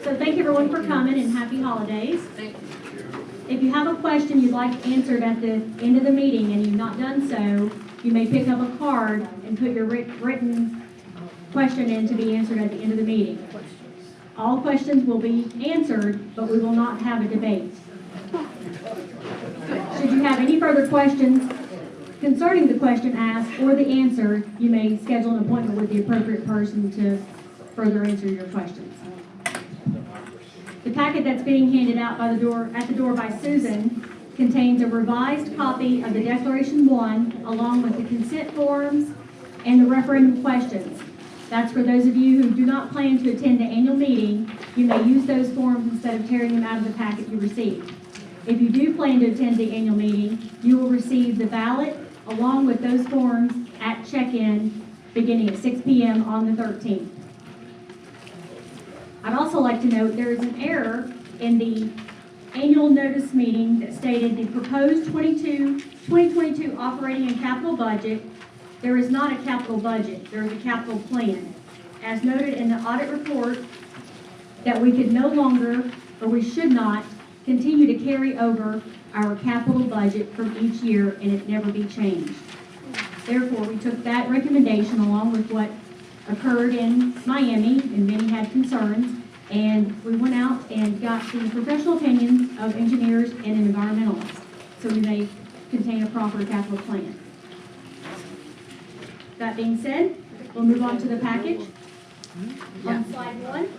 So thank you everyone for coming and happy holidays. Thank you. If you have a question you'd like answered at the end of the meeting and you've not done so, you may pick up a card and put your written question in to be answered at the end of the meeting. All questions will be answered, but we will not have a debate. Should you have any further questions concerning the question asked or the answer, you may schedule an appointment with the appropriate person to further answer your questions. The packet that's being handed out at the door by Susan contains a revised copy of the Declaration 1 along with the consent forms and the referendum questions. That's for those of you who do not plan to attend the annual meeting. You may use those forms instead of tearing them out of the packet you received. If you do plan to attend the annual meeting, you will receive the ballot along with those forms at check-in beginning at 6 p.m. on the 13th. I'd also like to note there is an error in the annual notice meeting that stated the proposed 2022 operating and capital budget. There is not a capital budget, there is a capital plan. As noted in the audit report, that we could no longer, or we should not, continue to carry over our capital budget from each year and it never be changed. Therefore, we took that recommendation along with what occurred in Miami, and many had concerns, and we went out and got the professional opinions of engineers and environmentalists, so we may contain a proper capital plan. That being said, we'll move on to the package. On slide 1.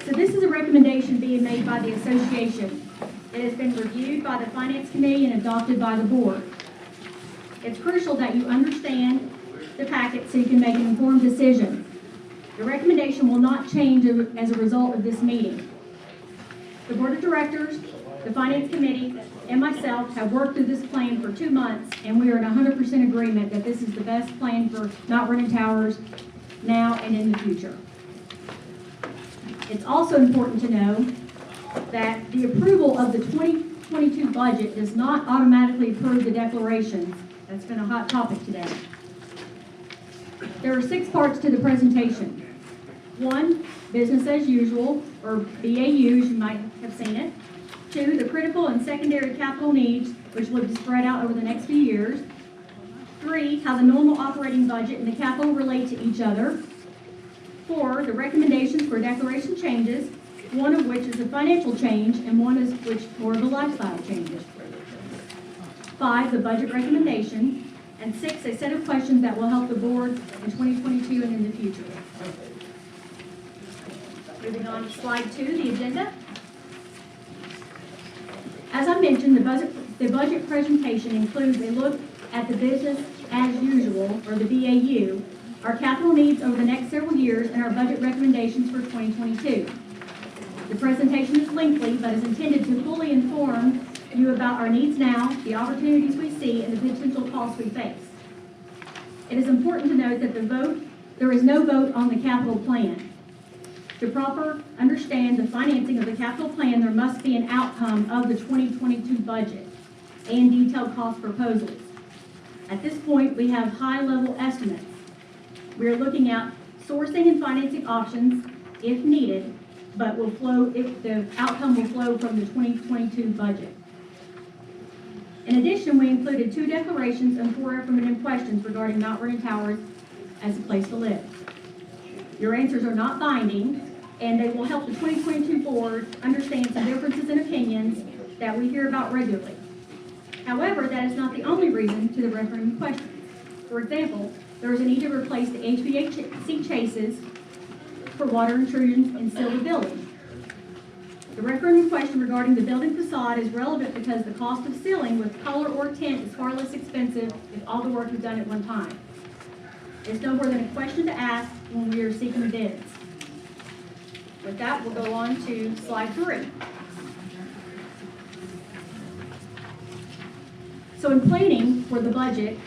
So this is a recommendation being made by the association. It has been reviewed by the Finance Committee and adopted by the board. It's crucial that you understand the packet so you can make an informed decision. The recommendation will not change as a result of this meeting. The Board of Directors, the Finance Committee, and myself have worked through this plan for 2 months, and we are in 100% agreement that this is the best plan for Mount Vernon Towers now and in the future. It's also important to know that the approval of the 2022 budget does not automatically approve the declarations. That's been a hot topic today. There are 6 parts to the presentation. 1, business as usual, or BAU, as you might have seen it. 2, the critical and secondary capital needs, which will be spread out over the next few years. 3, how the normal operating budget and the capital relate to each other. 4, the recommendations for declaration changes, one of which is a financial change and one is which more of a lifestyle changes. 5, the budget recommendation. And 6, a set of questions that will help the board in 2022 and in the future. Moving on to slide 2, the agenda. As I mentioned, the budget presentation includes a look at the business as usual, or the BAU, our capital needs over the next several years, and our budget recommendations for 2022. The presentation is lengthy, but is intended to fully inform you about our needs now, the opportunities we see, and the potential costs we face. It is important to note that there is no vote on the capital plan. To properly understand the financing of the capital plan, there must be an outcome of the 2022 budget and detailed cost proposals. At this point, we have high-level estimates. We are looking at sourcing and financing options if needed, but the outcome will flow from the 2022 budget. In addition, we included 2 declarations and 4 affirmative questions regarding Mount Vernon Towers as a place to live. Your answers are not binding, and they will help the 2022 board understand some differences in opinions that we hear about regularly. However, that is not the only reason to the referendum questions. For example, there is a need to replace the HVAC chases for water intrusions and seal the building. The referendum question regarding the building facade is relevant because the cost of sealing with color or tint is far less expensive if all the work is done at one time. It's no more than a question to ask when we are seeking bids. With that, we'll go on to slide 3. So in planning for the budget,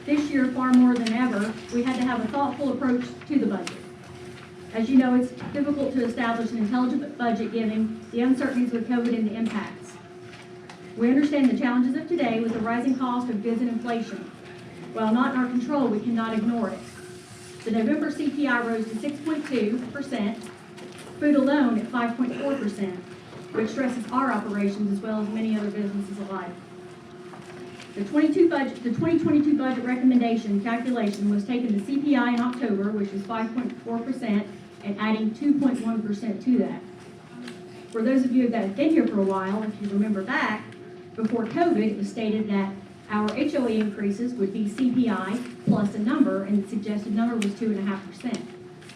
this year far more than ever, we had to have a thoughtful approach to the budget. As you know, it's difficult to establish an intelligent budget given the uncertainties with COVID and the impacts. We understand the challenges of today with the rising cost of goods and inflation. While not in our control, we cannot ignore it. The November CPI rose to 6.2%. Food alone at 5.4%, which stresses our operations as well as many other businesses alike. The 2022 budget recommendation calculation was taking the CPI in October, which was 5.4%, and adding 2.1% to that. For those of you that have been here for a while, if you remember back, before COVID, it was stated that our HOA increases would be CPI plus a number, and the suggested number was 2.5%.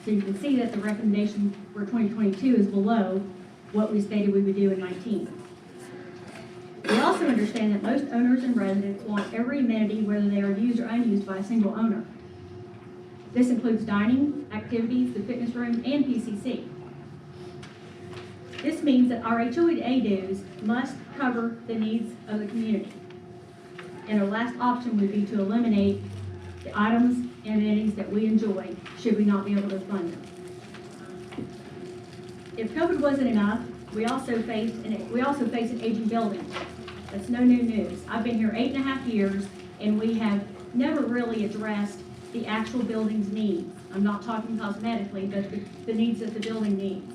So you can see that the recommendation for 2022 is below what we stated we would do in 19. We also understand that most owners and residents want every amenity, whether they are used or unused, by a single owner. This includes dining, activities, the fitness room, and PCC. This means that our HOA dues must cover the needs of the community. And our last option would be to eliminate the items and amenities that we enjoy, should we not be able to fund them. If COVID wasn't enough, we also face an aging building. That's no new news. I've been here 8.5 years, and we have never really addressed the actual building's needs. I'm not talking cosmetically, but the needs that the building needs.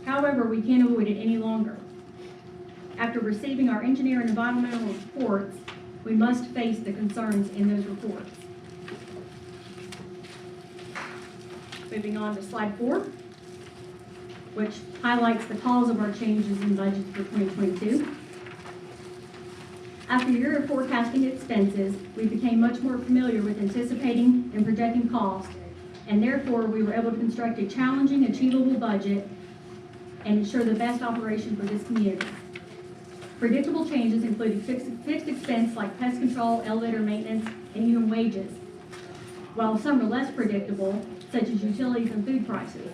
However, we can't avoid it any longer. After receiving our engineer and environmental reports, we must face the concerns in those reports. Moving on to slide 4, which highlights the cause of our changes in budgets for 2022. After a year of forecasting expenses, we became much more familiar with anticipating and projecting costs, and therefore we were able to construct a challenging, achievable budget and ensure the best operation for this community. Predictable changes included fixed expense like pest control, elevator maintenance, and even wages, while some are less predictable, such as utilities and food prices.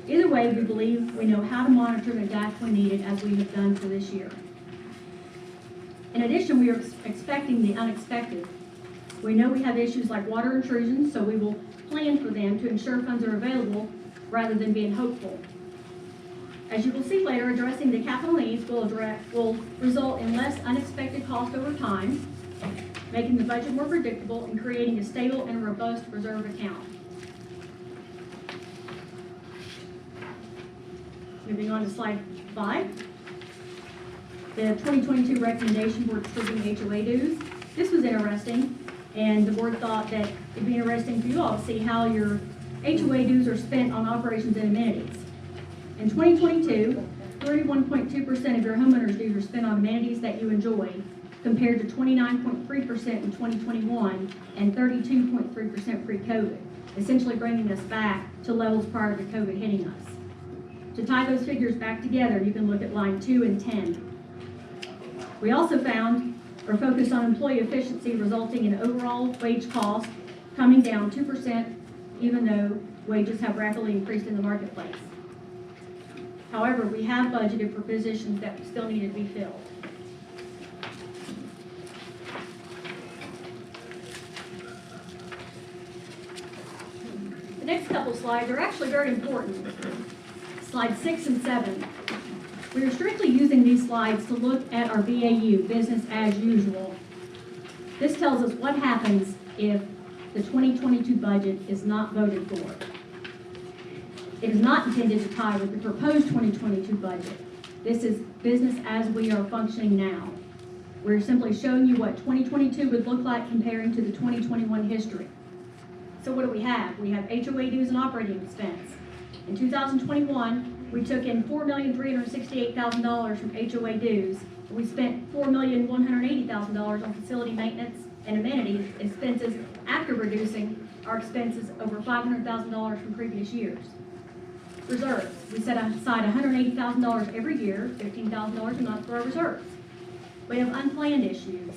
Either way, we believe we know how to monitor and adapt when needed, as we have done for this year. In addition, we are expecting the unexpected. We know we have issues like water intrusions, so we will plan for them to ensure funds are available rather than being hopeful. As you will see later, addressing the capital needs will result in less unexpected cost over time, making the budget more predictable and creating a stable and robust reserve account. Moving on to slide 5. The 2022 recommendation for distributing HOA dues. This was interesting, and the board thought that it'd be interesting for you all to see how your HOA dues are spent on operations and amenities. In 2022, 31.2% of your homeowners' dues are spent on amenities that you enjoy, compared to 29.3% in 2021 and 32.3% pre-COVID, essentially bringing us back to levels prior to COVID hitting us. To tie those figures back together, you can look at line 2 and 10. We also focused on employee efficiency, resulting in overall wage costs coming down 2%, even though wages have rapidly increased in the marketplace. However, we have budgeted for positions that still needed to be filled. The next couple slides are actually very important. Slides 6 and 7. We are strictly using these slides to look at our BAU, business as usual. This tells us what happens if the 2022 budget is not voted for. It is not intended to tie with the proposed 2022 budget. This is business as we are functioning now. We're simply showing you what 2022 would look like comparing to the 2021 history. So what do we have? We have HOA dues and operating expense. In 2021, we took in $4,368,000 from HOA dues. We spent $4,180,000 on facility maintenance and amenities expenses after reducing our expenses over $500,000 from previous years. Reserves. We set aside $180,000 every year, $15,000 a month for our reserves. We have unplanned issues.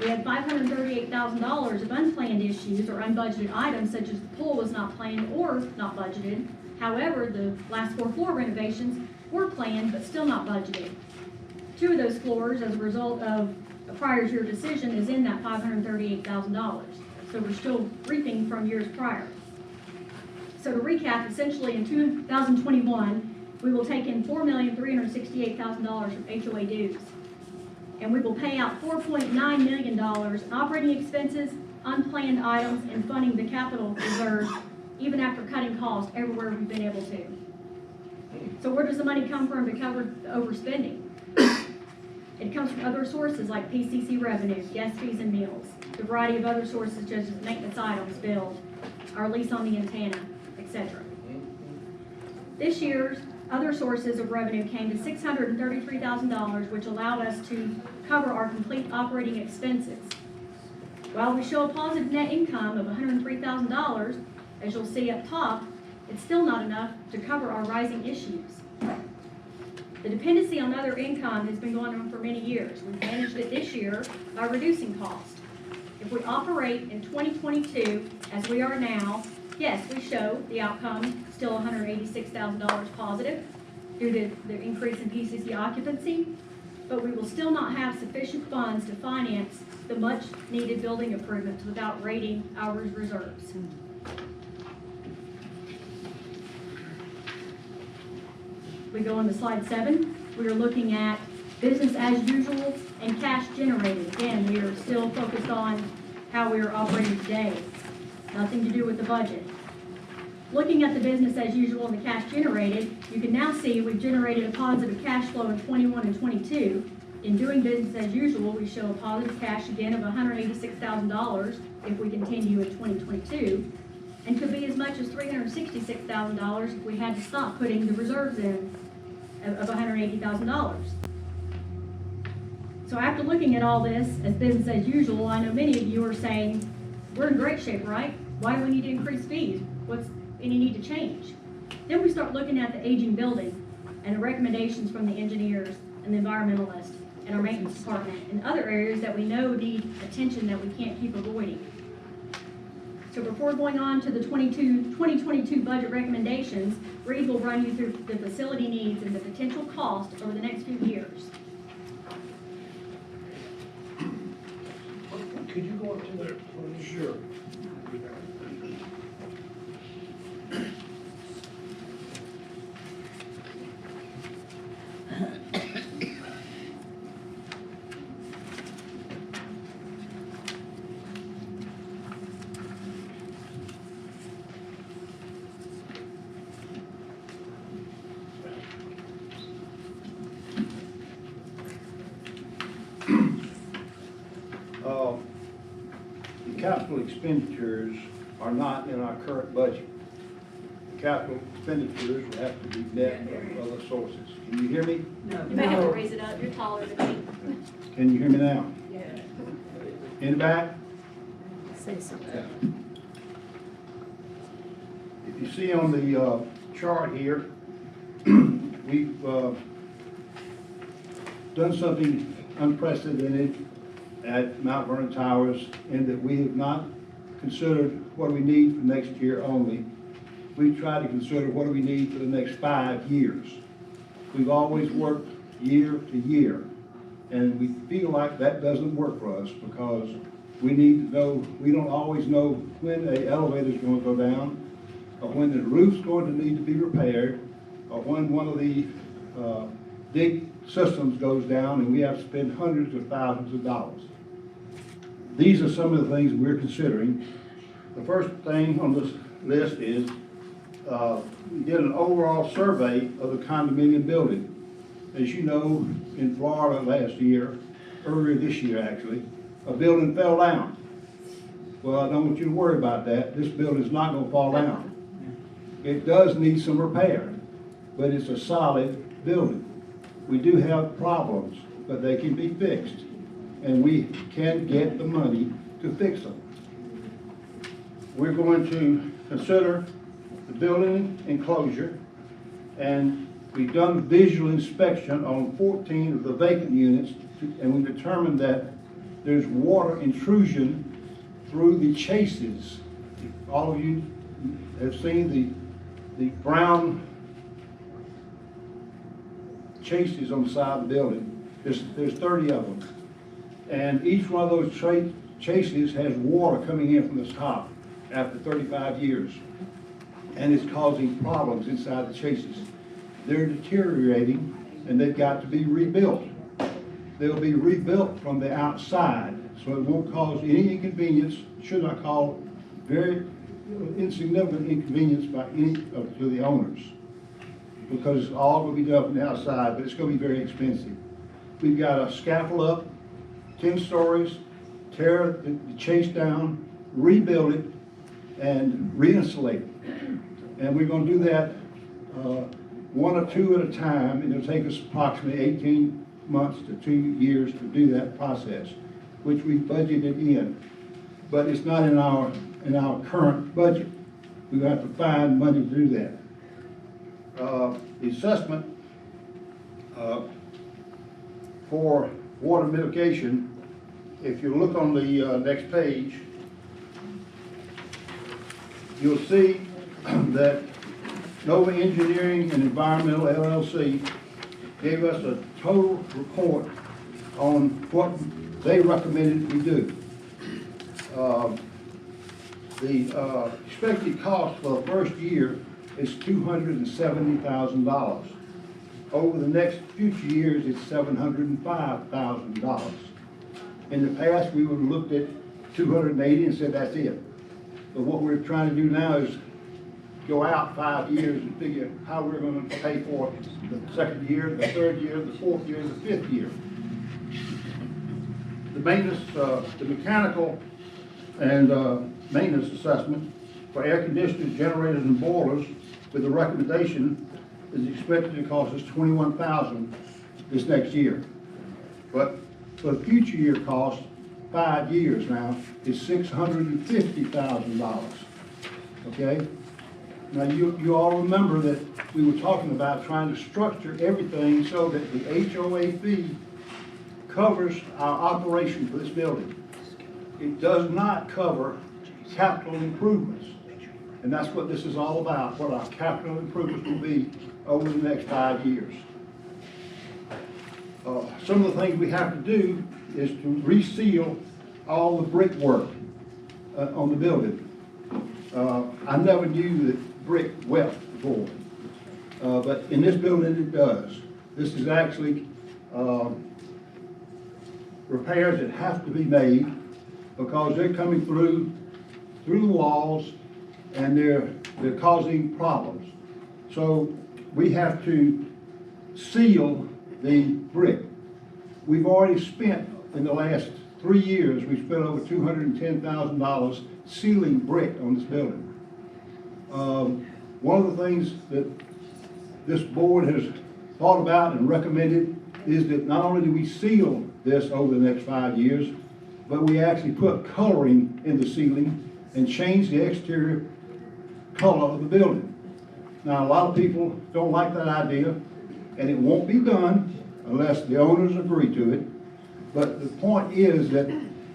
We had $538,000 of unplanned issues or unbudgeted items, such as the pool was not planned or not budgeted. However, the last 4 floor renovations were planned but still not budgeted. 2 of those floors, as a result of a prior year decision, is in that $538,000. So we're still reaping from years prior. So to recap, essentially in 2021, we will take in $4,368,000 from HOA dues. And we will pay out $4.9 million in operating expenses, unplanned items, and funding the capital reserve even after cutting costs everywhere we've been able to. So where does the money come from to cover the overspending? It comes from other sources like PCC revenue, guest fees and meals, the variety of other sources such as maintenance items billed, our lease on the antenna, etc. This year's other sources of revenue came to $633,000, which allowed us to cover our complete operating expenses. While we show a positive net income of $103,000, as you'll see up top, it's still not enough to cover our rising issues. The dependency on other income has been going on for many years. We've managed it this year by reducing cost. If we operate in 2022 as we are now, yes, we show the outcome still $186,000 positive due to the increase in PCC occupancy, but we will still not have sufficient funds to finance the much needed building improvements without raiding our reserves. We go on to slide 7. We are looking at business as usual and cash generated. Again, we are still focused on how we are operating today. Nothing to do with the budget. Looking at the business as usual and the cash generated, you can now see we've generated a positive cash flow in 21 and 22. In doing business as usual, we show a positive cash again of $186,000 if we continue in 2022, and could be as much as $366,000 if we had to stop putting the reserves in of $180,000. So after looking at all this as business as usual, I know many of you are saying, we're in great shape, right? Why do we need to increase fees? What's any need to change? Then we start looking at the aging building and the recommendations from the engineers and the environmentalists and our maintenance department and other areas that we know need attention that we can't keep avoiding. So before going on to the 2022 budget recommendations, Reed will run you through the facility needs and the potential cost over the next few years. Could you go up to there, please? Sure. The capital expenditures are not in our current budget. The capital expenditures will have to be met from other sources. Can you hear me? No. You may have to raise it up. You're taller than me. Can you hear me now? Yeah. In the back? Say something. Yeah. If you see on the chart here, we've done something unprecedented at Mount Vernon Towers in that we have not considered what we need for next year only. We try to consider what do we need for the next 5 years. We've always worked year to year, and we feel like that doesn't work for us because we need to know, we don't always know when an elevator is going to go down, or when the roof's going to need to be repaired, or when one of the big systems goes down and we have to spend hundreds of thousands of dollars. These are some of the things we're considering. The first thing on this list is we did an overall survey of the condominium building. As you know, in Florida last year, earlier this year actually, a building fell down. Well, I don't want you to worry about that. This building is not going to fall down. It does need some repair, but it's a solid building. We do have problems, but they can be fixed, and we can get the money to fix them. We're going to consider the building enclosure, and we've done visual inspection on 14 of the vacant units, and we determined that there's water intrusion through the chases. All of you have seen the brown chases on the side of the building. There's 30 of them. And each one of those chases has water coming in from the top after 35 years. And it's causing problems inside the chases. They're deteriorating and they've got to be rebuilt. They'll be rebuilt from the outside, so it won't cause any inconvenience, should not cause very insignificant inconvenience by to the owners, because it's all gonna be done from the outside, but it's gonna be very expensive. We've got a scaffold up, 10 stories, tear the chase down, rebuild it, and reinsulate it. And we're gonna do that one or two at a time, and it'll take us approximately 18 months to 2 years to do that process, which we budgeted in. But it's not in our current budget. We're gonna have to find money to do that. The assessment for water mitigation, if you look on the next page, you'll see that Nova Engineering and Environmental LLC gave us a total report on what they recommended we do. The expected cost for the first year is $270,000. Over the next future years, it's $705,000. In the past, we would have looked at 280 and said that's it. But what we're trying to do now is go out 5 years and figure how we're going to pay for it the second year, the third year, the fourth year, the fifth year. The maintenance, the mechanical and maintenance assessment for air conditioners, generators, and boilers with the recommendation is expected to cost us $21,000 this next year. But for the future year cost, 5 years now, is $650,000. Okay? Now you all remember that we were talking about trying to structure everything so that the HOA fee covers our operation for this building. It does not cover capital improvements. And that's what this is all about, what our capital improvements will be over the next 5 years. Some of the things we have to do is to reseal all the brickwork on the building. I never knew that brick wept before, but in this building it does. This is actually repairs that have to be made because they're coming through the walls and they're causing problems. So we have to seal the brick. We've already spent, in the last 3 years, we've spent over $210,000 sealing brick on this building. One of the things that this board has thought about and recommended is that not only do we seal this over the next 5 years, but we actually put coloring in the ceiling and change the exterior color of the building. Now, a lot of people don't like that idea, and it won't be done unless the owners agree to it. But the point is that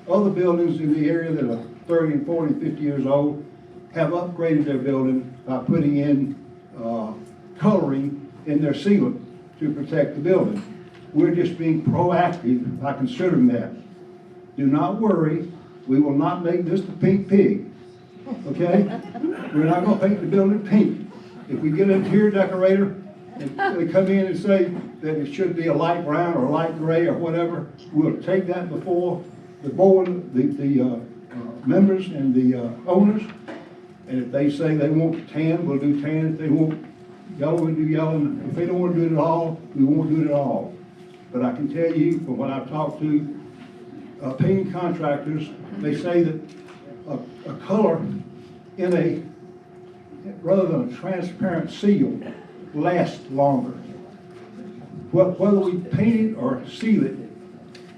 other buildings in the area that are 30 and 40 and 50 years old have upgraded their building by putting in coloring in their ceiling to protect the building. We're just being proactive by considering that. Do not worry, we will not make this the pink pig, okay? We're not gonna paint the building pink. If we get an interior decorator and they come in and say that it should be a light brown or a light gray or whatever, we'll take that before the board, the members and the owners. And if they say they want tan, we'll do tan. If they want yellow, we'll do yellow. And if they don't want to do it at all, we won't do it at all. But I can tell you from what I've talked to painting contractors, they say that a color in a, rather than a transparent seal, lasts longer. Whether we paint it or seal it,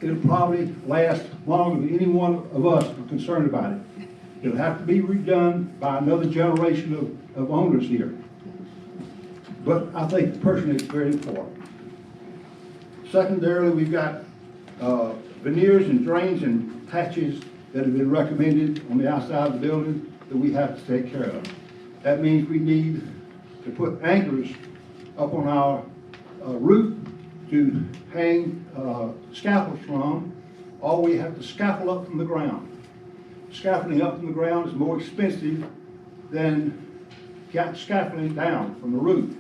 it'll probably last longer than any one of us are concerned about it. It'll have to be redone by another generation of owners here. But I think personally it's very important. Secondarily, we've got veneers and drains and patches that have been recommended on the outside of the building that we have to take care of. That means we need to put anchors up on our roof to hang scaffolds from, or we have to scaffold up from the ground. Scaffolding up from the ground is more expensive than scaffolding down from the roof.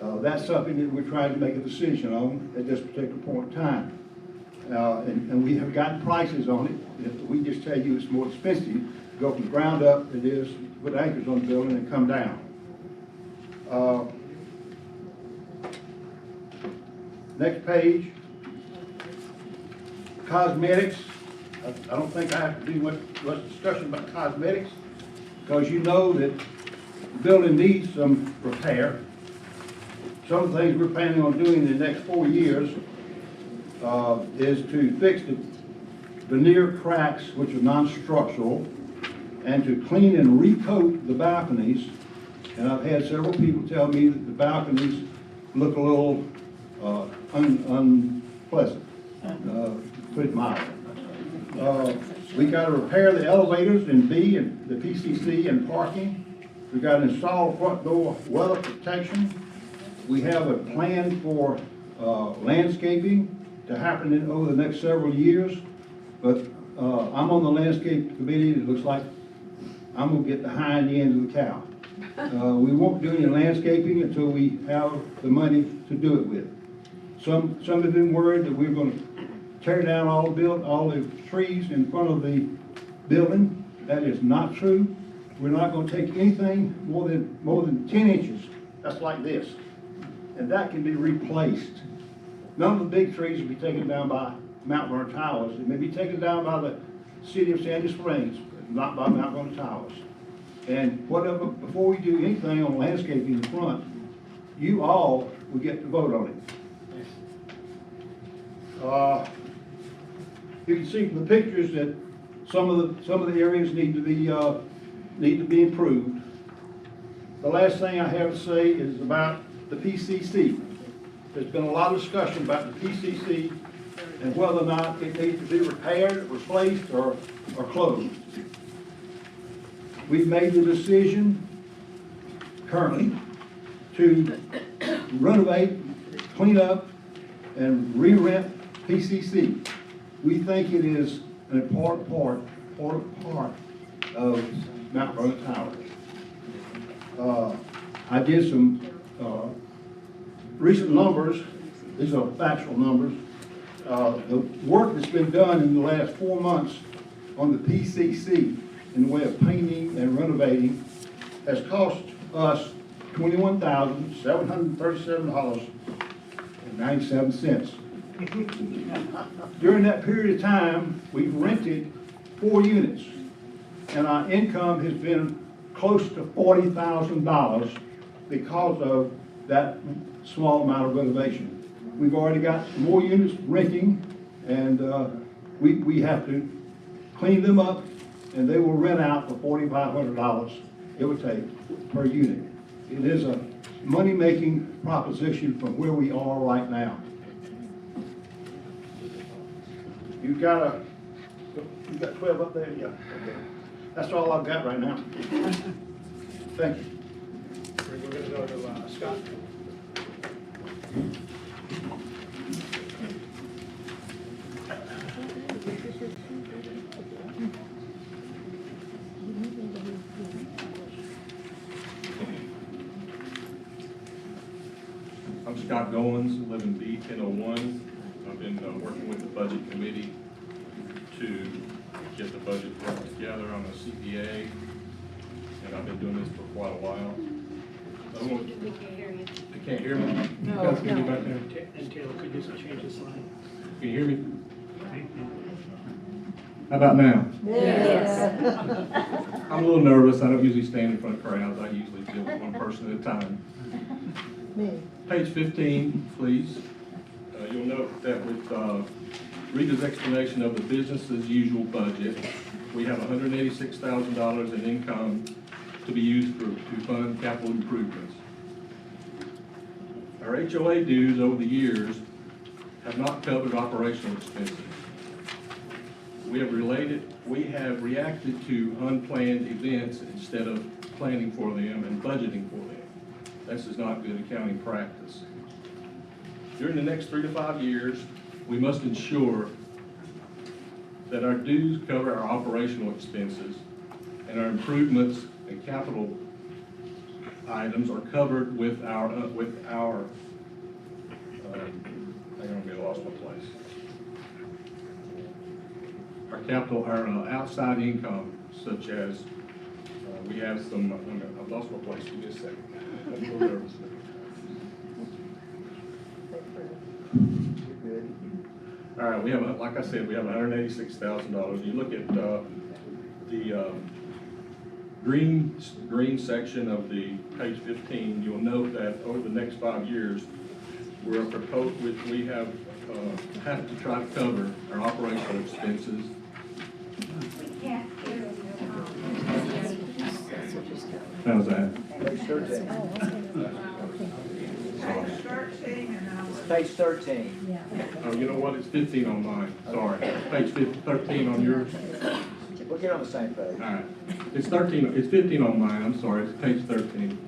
That's something that we're trying to make a decision on at this particular point in time. And we have gotten prices on it. We just tell you it's more expensive to go from the ground up than it is put anchors on the building and come down. Next page, cosmetics. I don't think I have to do much discussion about cosmetics, because you know that the building needs some repair. Some of the things we're planning on doing in the next 4 years is to fix the veneer cracks, which are non-structural, and to clean and recoat the balconies. And I've had several people tell me that the balconies look a little unpleasant, put it mildly. We got to repair the elevators in B and the PCC and parking. We got to install front door weather protection. We have a plan for landscaping to happen over the next several years. But I'm on the landscape committee. It looks like I'm going to get the hind end of the cow. We won't do any landscaping until we have the money to do it with. Some have been worried that we're going to tear down all the trees in front of the building. That is not true. We're not going to take anything more than 10 inches. That's like this. And that can be replaced. None of the big trees will be taken down by Mount Vernon Towers. They may be taken down by the city of Sandy Springs, but not by Mount Vernon Towers. And whatever, before we do anything on landscaping in front, you all will get to vote on it. You can see from the pictures that some of the areas need to be improved. The last thing I have to say is about the PCC. There's been a lot of discussion about the PCC and whether or not it needs to be repaired, replaced, or closed. We've made the decision currently to renovate, clean up, and re-rent PCC. We think it is an important part of Mount Vernon Towers. I did some recent numbers. These are factual numbers. The work that's been done in the last 4 months on the PCC in the way of painting and renovating has cost us $21,737.97. During that period of time, we've rented 4 units, and our income has been close to $40,000 because of that small amount of renovation. We've already got more units renting, and we have to clean them up, and they will rent out for $4,500, it would take, per unit. It is a money-making proposition from where we are right now. You've got 12 up there? Yeah. Okay. That's all I've got right now. Thank you. We're going to go to Scott. I'm Scott Goins, live in B1001. I've been working with the budget committee to get the budget worked together on a CPA, and I've been doing this for quite a while. They can't hear you. They can't hear me? No, You guys can no. hear me back there? And Taylor, could you change the slide? Can you hear me? How about now? Yes. I'm a little nervous. I don't usually stand in front of crowds. I usually deal with one person at a time. Me. Page 15, please. You'll note that with Rita's explanation of the business as usual budget, we have $186,000 in income to be used to fund capital improvements. Our HOA dues over the years have not covered operational expenses. We have reacted to unplanned events instead of planning for them and budgeting for them. This is not good accounting practice. During the next 3 to 5 years, we must ensure that our dues cover our operational expenses and our improvements and capital items are covered with our hang on, I lost my place. Our outside income, such as We have some, I've lost my place, give me a second. I'm a little nervous. All right, we have, like I said, we have $186,000. You look at the green section of the page 15, you'll note that over the next 5 years, we have to try to cover our operational expenses. How's that? Page 13. Okay. Page 13. Oh, you know what, it's 15 on mine, sorry. Page 13 on yours. We'll get on the same page. All right, it's 15 on mine, I'm sorry, it's page 13.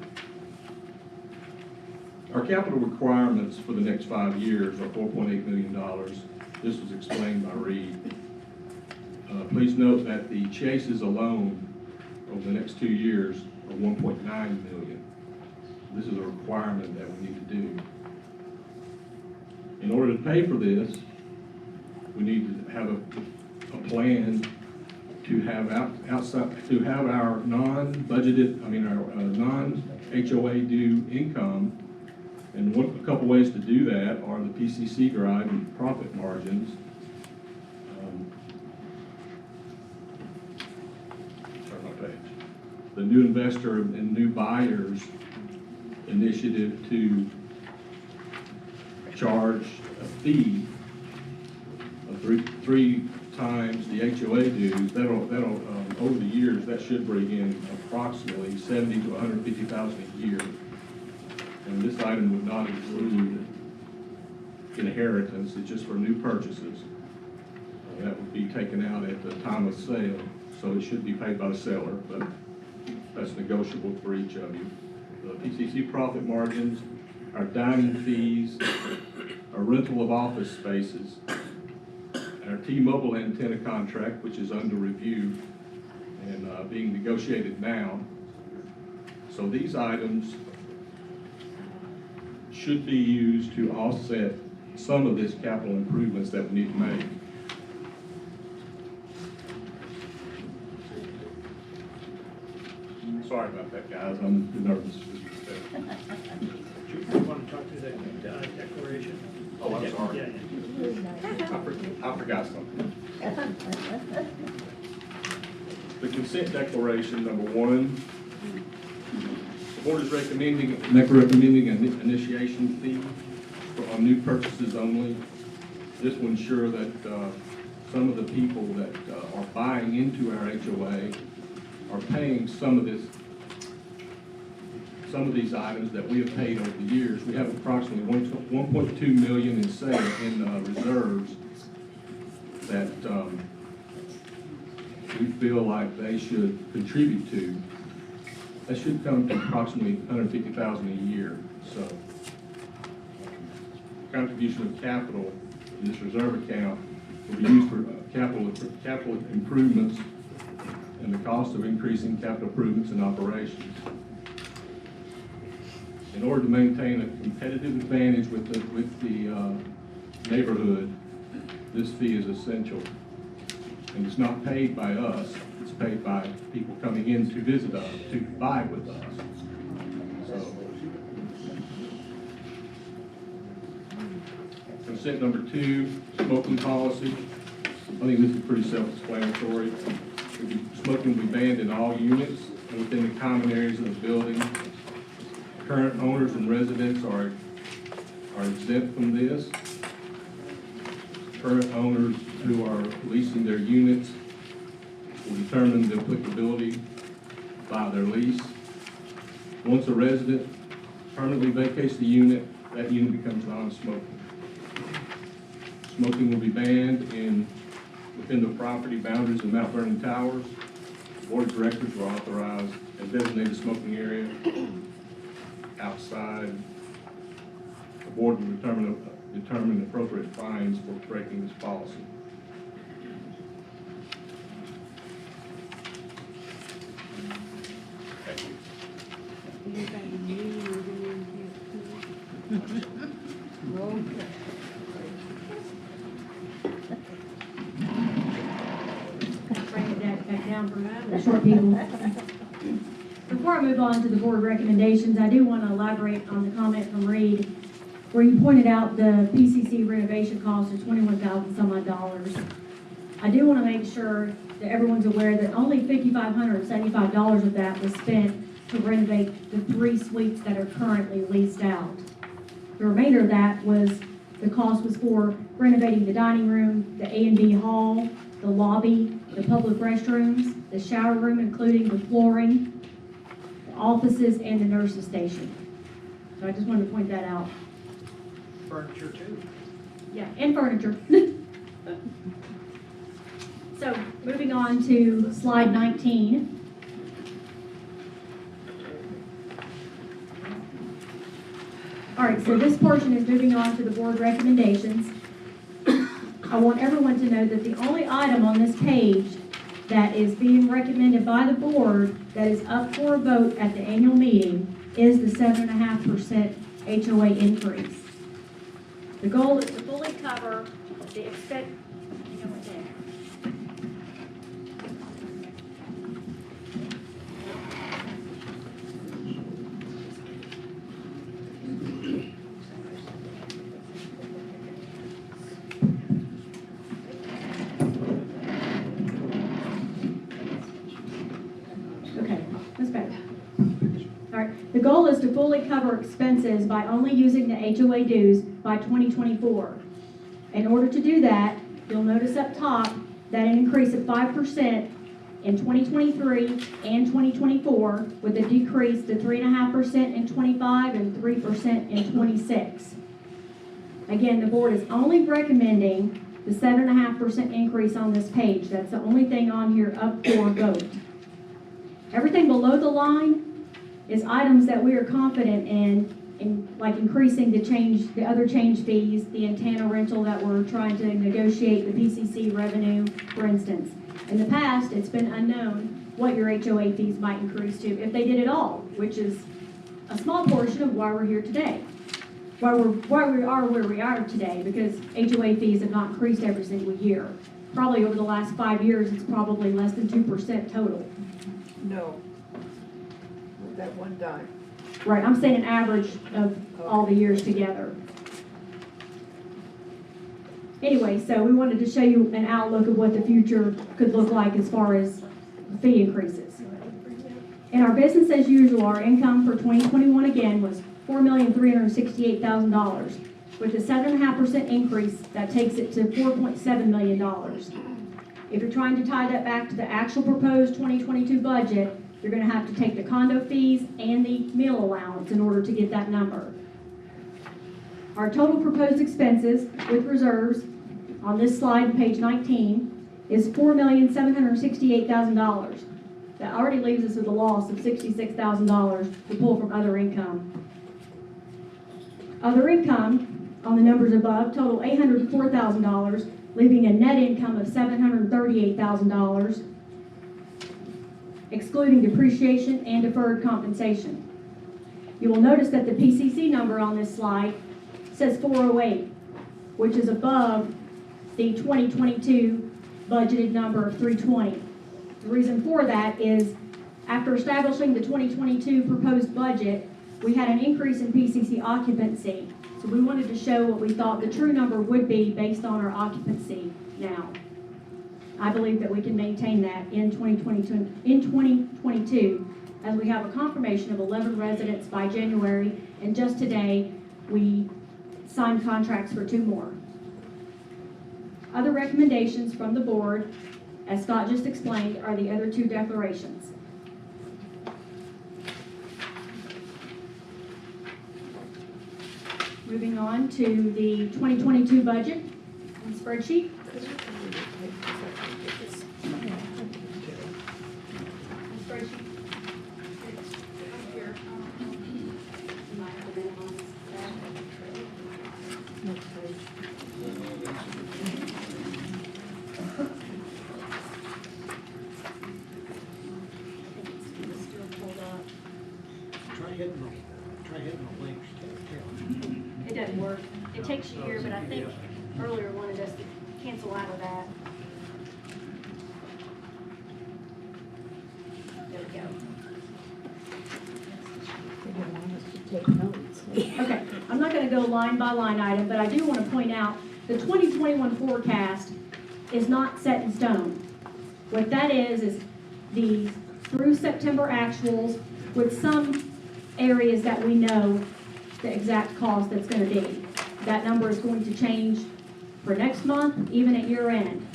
Our capital requirements for the next 5 years are $4.8 million. This was explained by Reed. Please note that the chases alone over the next 2 years are $1.9 million. This is a requirement that we need to do. In order to pay for this, we need to have a plan to have our non-budgeted, our non-HOA due income. And a couple ways to do that are the PCC drive and profit margins. Turn my page. The new investor and new buyers initiative to charge a fee of three times the HOA dues. That'll over the years, that should bring in approximately $70,000 to $150,000 a year. And this item would not include inheritance, it's just for new purchases. That would be taken out at the time of sale, so it should be paid by the seller, but that's negotiable for each of you. The PCC profit margins, our dining fees, our rental of office spaces, our T-Mobile antenna contract, which is under review and being negotiated now. So these items should be used to offset some of this capital improvements that we need to make. Sorry about that, guys. I'm nervous. You want to talk to that declaration? Oh, I'm sorry. Yeah, I forgot something. The consent declaration, number 1. The board is recommending an initiation fee on new purchases only. This will ensure that some of the people that are buying into our HOA are paying some of these items that we have paid over the years. We have approximately $1.2 million in reserves that we feel like they should contribute to. That should come to approximately $150,000 a year. So, contribution of capital in this reserve account will be used for capital improvements and the cost of increasing capital improvements and operations. In order to maintain a competitive advantage with the neighborhood, this fee is essential. And it's not paid by us, it's paid by people coming in to visit us, to buy with us. So, consent number 2, smoking policy. I think this is pretty self-explanatory. Smoking will be banned in all units and within the common areas of the building. Current owners and residents are exempt from this. Current owners who are leasing their units will determine the applicability by their lease. Once a resident permanently vacates the unit, that unit becomes non-smoking. Smoking will be banned within the property boundaries of Mount Vernon Towers. The board of directors will authorize a designated smoking area outside. The board will determine appropriate fines for breaking this policy. Thank you. Bring it back down for the short people. before I move on to the board recommendations, I do want to elaborate on the comment from Reed, where you pointed out the PCC renovation cost of $21,000 some odd dollars. I do want to make sure that everyone's aware that only $5,575 of that was spent to renovate the 3 suites that are currently leased out. The remainder of that the cost was for renovating the dining room, the A&B hall, the lobby, the public restrooms, the shower room, including the flooring, the offices, and the nurse's station. So I just wanted to point that out. Furniture too. Yeah, and furniture. So, moving on to slide 19. All right, so this portion is moving on to the board recommendations. I want everyone to know that the only item on this page that is being recommended by the board that is up for a vote at the annual meeting is the 7.5% HOA increase. The goal is to fully cover the expense. Okay, that's better. All right, the goal is to fully cover expenses by only using the HOA dues by 2024. In order to do that, you'll notice up top that an increase of 5% in 2023 and 2024 with a decrease to 3.5% in 25 and 3% in 26. Again, the board is only recommending the 7.5% increase on this page. That's the only thing on here up for vote. Everything below the line is items that we are confident in like increasing the other change fees, the antenna rental that we're trying to negotiate, the PCC revenue, for instance. In the past, it's been unknown what your HOA fees might increase to, if they did at all, which is a small portion of why we're here today. Why we are where we are today, because HOA fees have not increased every single year. Probably over the last 5 years, it's probably less than 2% total. No. With that one dime. Right, I'm saying an average of all the years together. Anyway, so we wanted to show you an outlook of what the future could look like as far as fee increases. In our business as usual, our income for 2021 again was $4,368,000. With a 7.5% increase, that takes it to $4.7 million. If you're trying to tie that back to the actual proposed 2022 budget, you're going to have to take the condo fees and the meal allowance in order to get that number. Our total proposed expenses with reserves on this slide, page 19, is $4,768,000. That already leaves us with a loss of $66,000 to pull from other income. Other income on the numbers above total $804,000, leaving a net income of $738,000, excluding depreciation and deferred compensation. You will notice that the PCC number on this slide says 408, which is above the 2022 budgeted number of 320. The reason for that is after establishing the 2022 proposed budget, we had an increase in PCC occupancy. So we wanted to show what we thought the true number would be based on our occupancy now. I believe that we can maintain that in 2022 as we have a confirmation of 11 residents by January, and just today we signed contracts for 2 more. Other recommendations from the board, as Scott just explained, are the other 2 declarations. Moving on to the 2022 budget and spreadsheet. Try hitting the links. It doesn't work. It takes you here, but I think earlier wanted us to cancel out of that. There we go. gonna go line by line item, but I do want to point out the 2021 forecast is not set in stone. What that is the through September actuals with some areas that we know the exact cost that's gonna be. That number is going to change for next month, even at year end.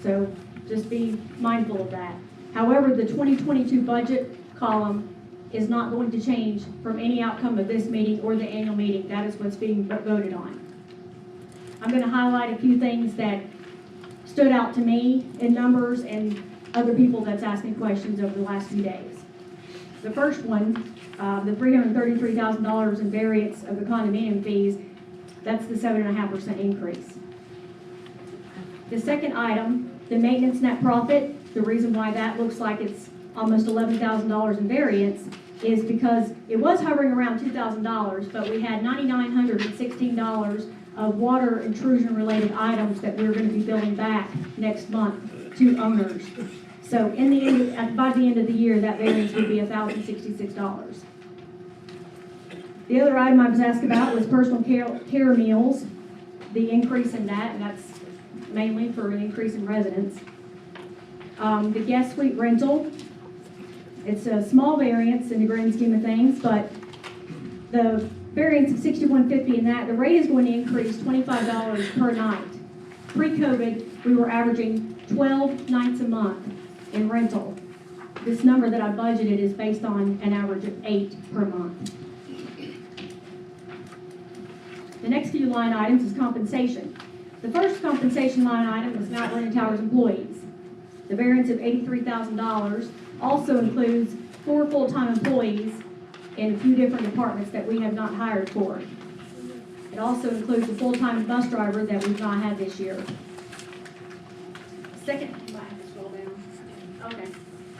So just be mindful of that. However, the 2022 budget column is not going to change from any outcome of this meeting or the annual meeting. That is what's being voted on. I'm going to highlight a few things that stood out to me in numbers and other people that's asked me questions over the last few days. The first one, the $333,000 in variance of the condominium fees, that's the 7.5% increase. The second item, the maintenance net profit, the reason why that looks like it's almost $11,000 in variance is because it was hovering around $2,000, but we had $9,916 of water intrusion related items that we're going to be billing back next month to owners. So in the end, by the end of the year, that variance would be $1,066. The other item I was asked about was personal care meals, the increase in that, and that's mainly for an increase in residents. The guest suite rental, it's a small variance in the grand scheme of things, but the variance of $61.50 in that, the rate is going to increase $25 per night. Pre-COVID, we were averaging 12 nights a month in rental. This number that I budgeted is based on an average of 8 per month. The next few line items is compensation. The first compensation line item is Mount Vernon Towers employees. The variance of $83,000 also includes 4 full-time employees in a few different departments that we have not hired for. It also includes a full-time bus driver that we've not had this year.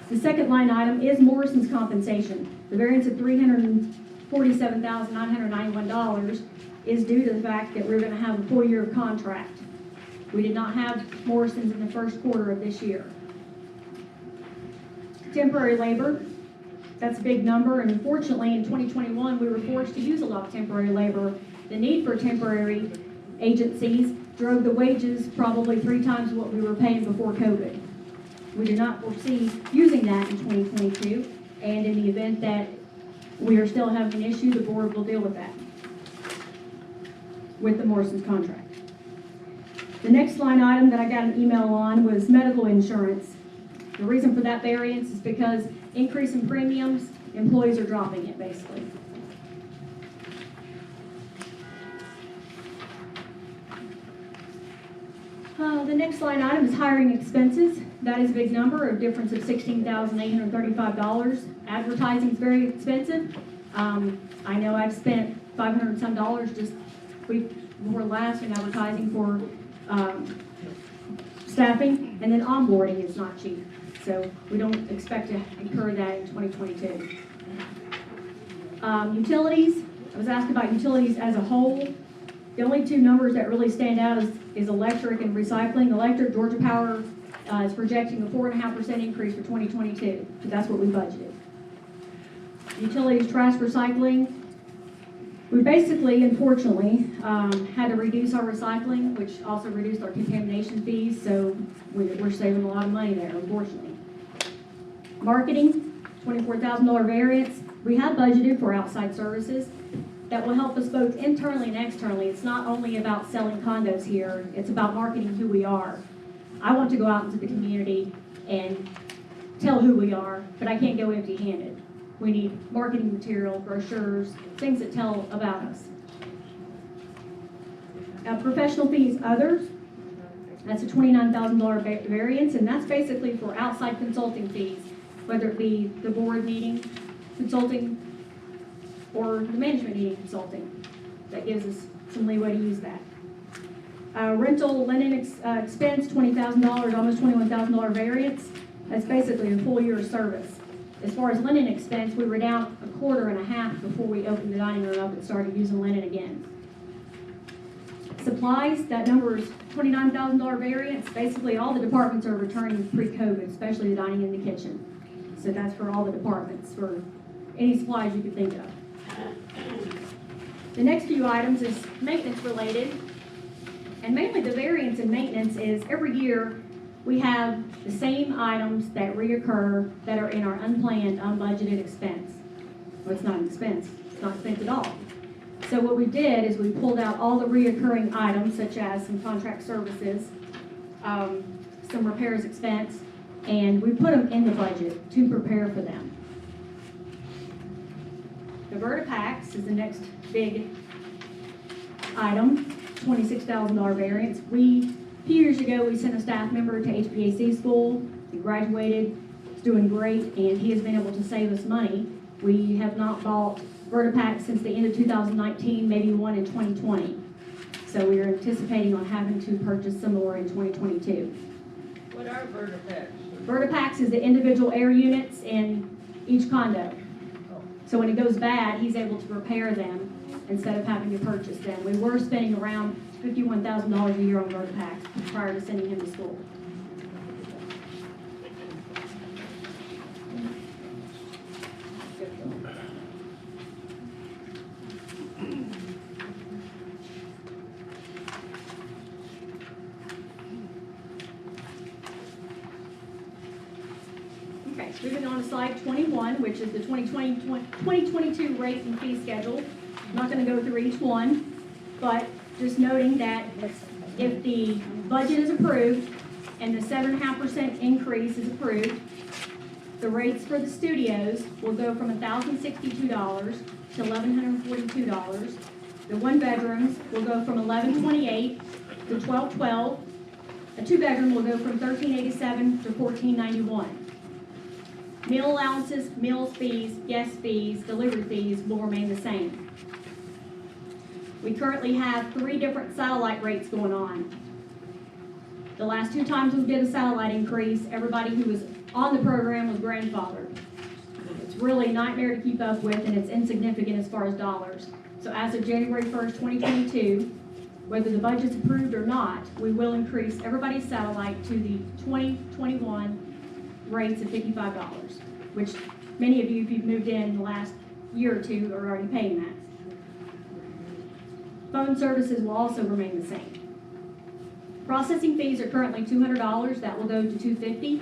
The second line item is Morrison's compensation. The variance of $347,991 is due to the fact that we're going to have a full year of contract. We did not have Morrison's in the first quarter of this year. Temporary labor, that's a big number, and unfortunately in 2021 we were forced to use a lot of temporary labor. The need for temporary agencies drove the wages probably 3 times what we were paying before COVID. We do not foresee using that in 2022, and in the event that we are still having an issue, the board will deal with that with the Morrison's contract. The next line item that I got an email on was medical insurance. The reason for that variance is because increase in premiums, employees are dropping it basically. The next line item is hiring expenses. That is a big number, a difference of $16,835. Advertising is very expensive. I know I've spent $500 and some just week before last in advertising for staffing, and then onboarding is not cheap. So we don't expect to incur that in 2022. Utilities, I was asked about utilities as a whole. The only 2 numbers that really stand out is electric and recycling. Electric, Georgia Power is projecting a 4.5% increase for 2022. So that's what we budgeted. Utilities, trash, recycling. We basically, unfortunately, had to reduce our recycling, which also reduced our contamination fees. So we're saving a lot of money there, unfortunately. Marketing, $24,000 variance. We have budgeted for outside services that will help us both internally and externally. It's not only about selling condos here, it's about marketing who we are. I want to go out into the community and tell who we are, but I can't go empty-handed. We need marketing material, brochures, things that tell about us. Professional fees, others, that's a $29,000 variance, and that's basically for outside consulting fees, whether it be the board needing consulting or the management needing consulting. That gives us some leeway to use that. Rental linen expense, $20,000, almost $21,000 variance. That's basically a full year of service. As far as linen expense, we were down a quarter and a half before we opened the dining room up and started using linen again. Supplies, that number is $29,000 variance. Basically, all the departments are returning pre-COVID, especially the dining in the kitchen. So that's for all the departments, for any supplies you could think of. The next few items is maintenance related. And mainly the variance in maintenance is every year we have the same items that reoccur that are in our unplanned, unbudgeted expense. Well, it's not an expense. It's not expense at all. So what we did is we pulled out all the reoccurring items such as some contract services, some repairs expense, and we put them in the budget to prepare for them. The Vertipacks is the next big item, $26,000 variance. A few years ago, we sent a staff member to HVAC school. He graduated, he's doing great, and he has been able to save us money. We have not bought Vertipacks since the end of 2019, maybe one in 2020. So we are anticipating on having to purchase some more in 2022. What are Vertipacks? Vertipacks is the individual air units in each condo. So when it goes bad, he's able to repair them instead of having to purchase them. We were spending around $51,000 a year on Vertipacks prior to sending him to school. Okay, moving on to slide 21, which is the 2022 rate and fee schedule. I'm not going to go through each one, but just noting that if the budget is approved and the 7.5% increase is approved, the rates for the studios will go from $1,062 to $1,142. The one bedrooms will go from $1,128 to $1,212. A two bedroom will go from $1,387 to $1,491. Meal allowances, meals fees, guest fees, delivery fees will remain the same. We currently have 3 different satellite rates going on. The last 2 times we did a satellite increase, everybody who was on the program was grandfathered. It's really a nightmare to keep up with, and it's insignificant as far as dollars. So as of January 1st, 2022, whether the budget's approved or not, we will increase everybody's satellite to the 2021 rates of $55, which many of you, if you've moved in the last year or two, are already paying that. Phone services will also remain the same. Processing fees are currently $200, that will go to $250.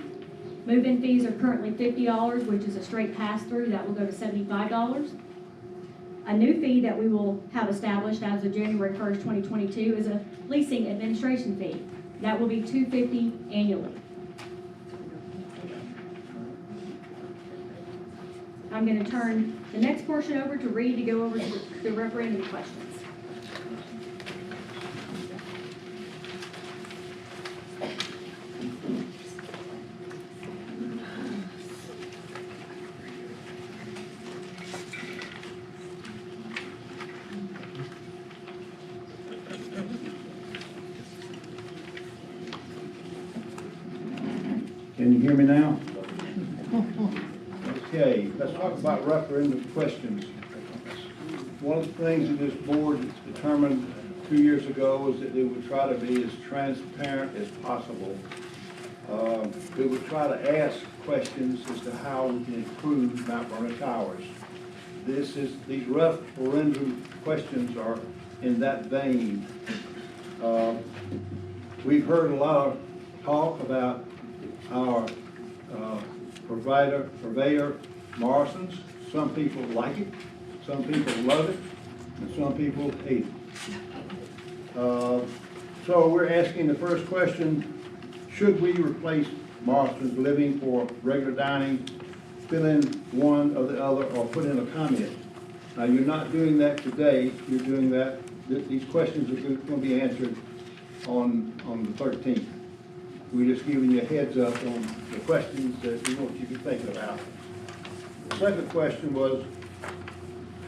Move-in fees are currently $50, which is a straight pass-through, that will go to $75. A new fee that we will have established as of January 1st, 2022 is a leasing administration fee. That will be $250 annually. I'm going to turn the next portion over to Reed to go over the referendum questions. Can you hear me now? Okay, let's talk about referendum questions. One of the things that this board determined 2 years ago is that they would try to be as transparent as possible. We would try to ask questions as to how we can improve Mount Vernon Towers. These referendum questions are in that vein. We've heard a lot of talk about our purveyor, Morrison's. Some people like it, some people love it, and some people hate it. So we're asking the first question, should we replace Morrison's Living for regular dining, fill in one or the other, or put in a comment? Now, you're not doing that today, you're doing that, these questions are going to be answered on the 13th. We're just giving you a heads up on the questions that we want you to be thinking about. The second question was,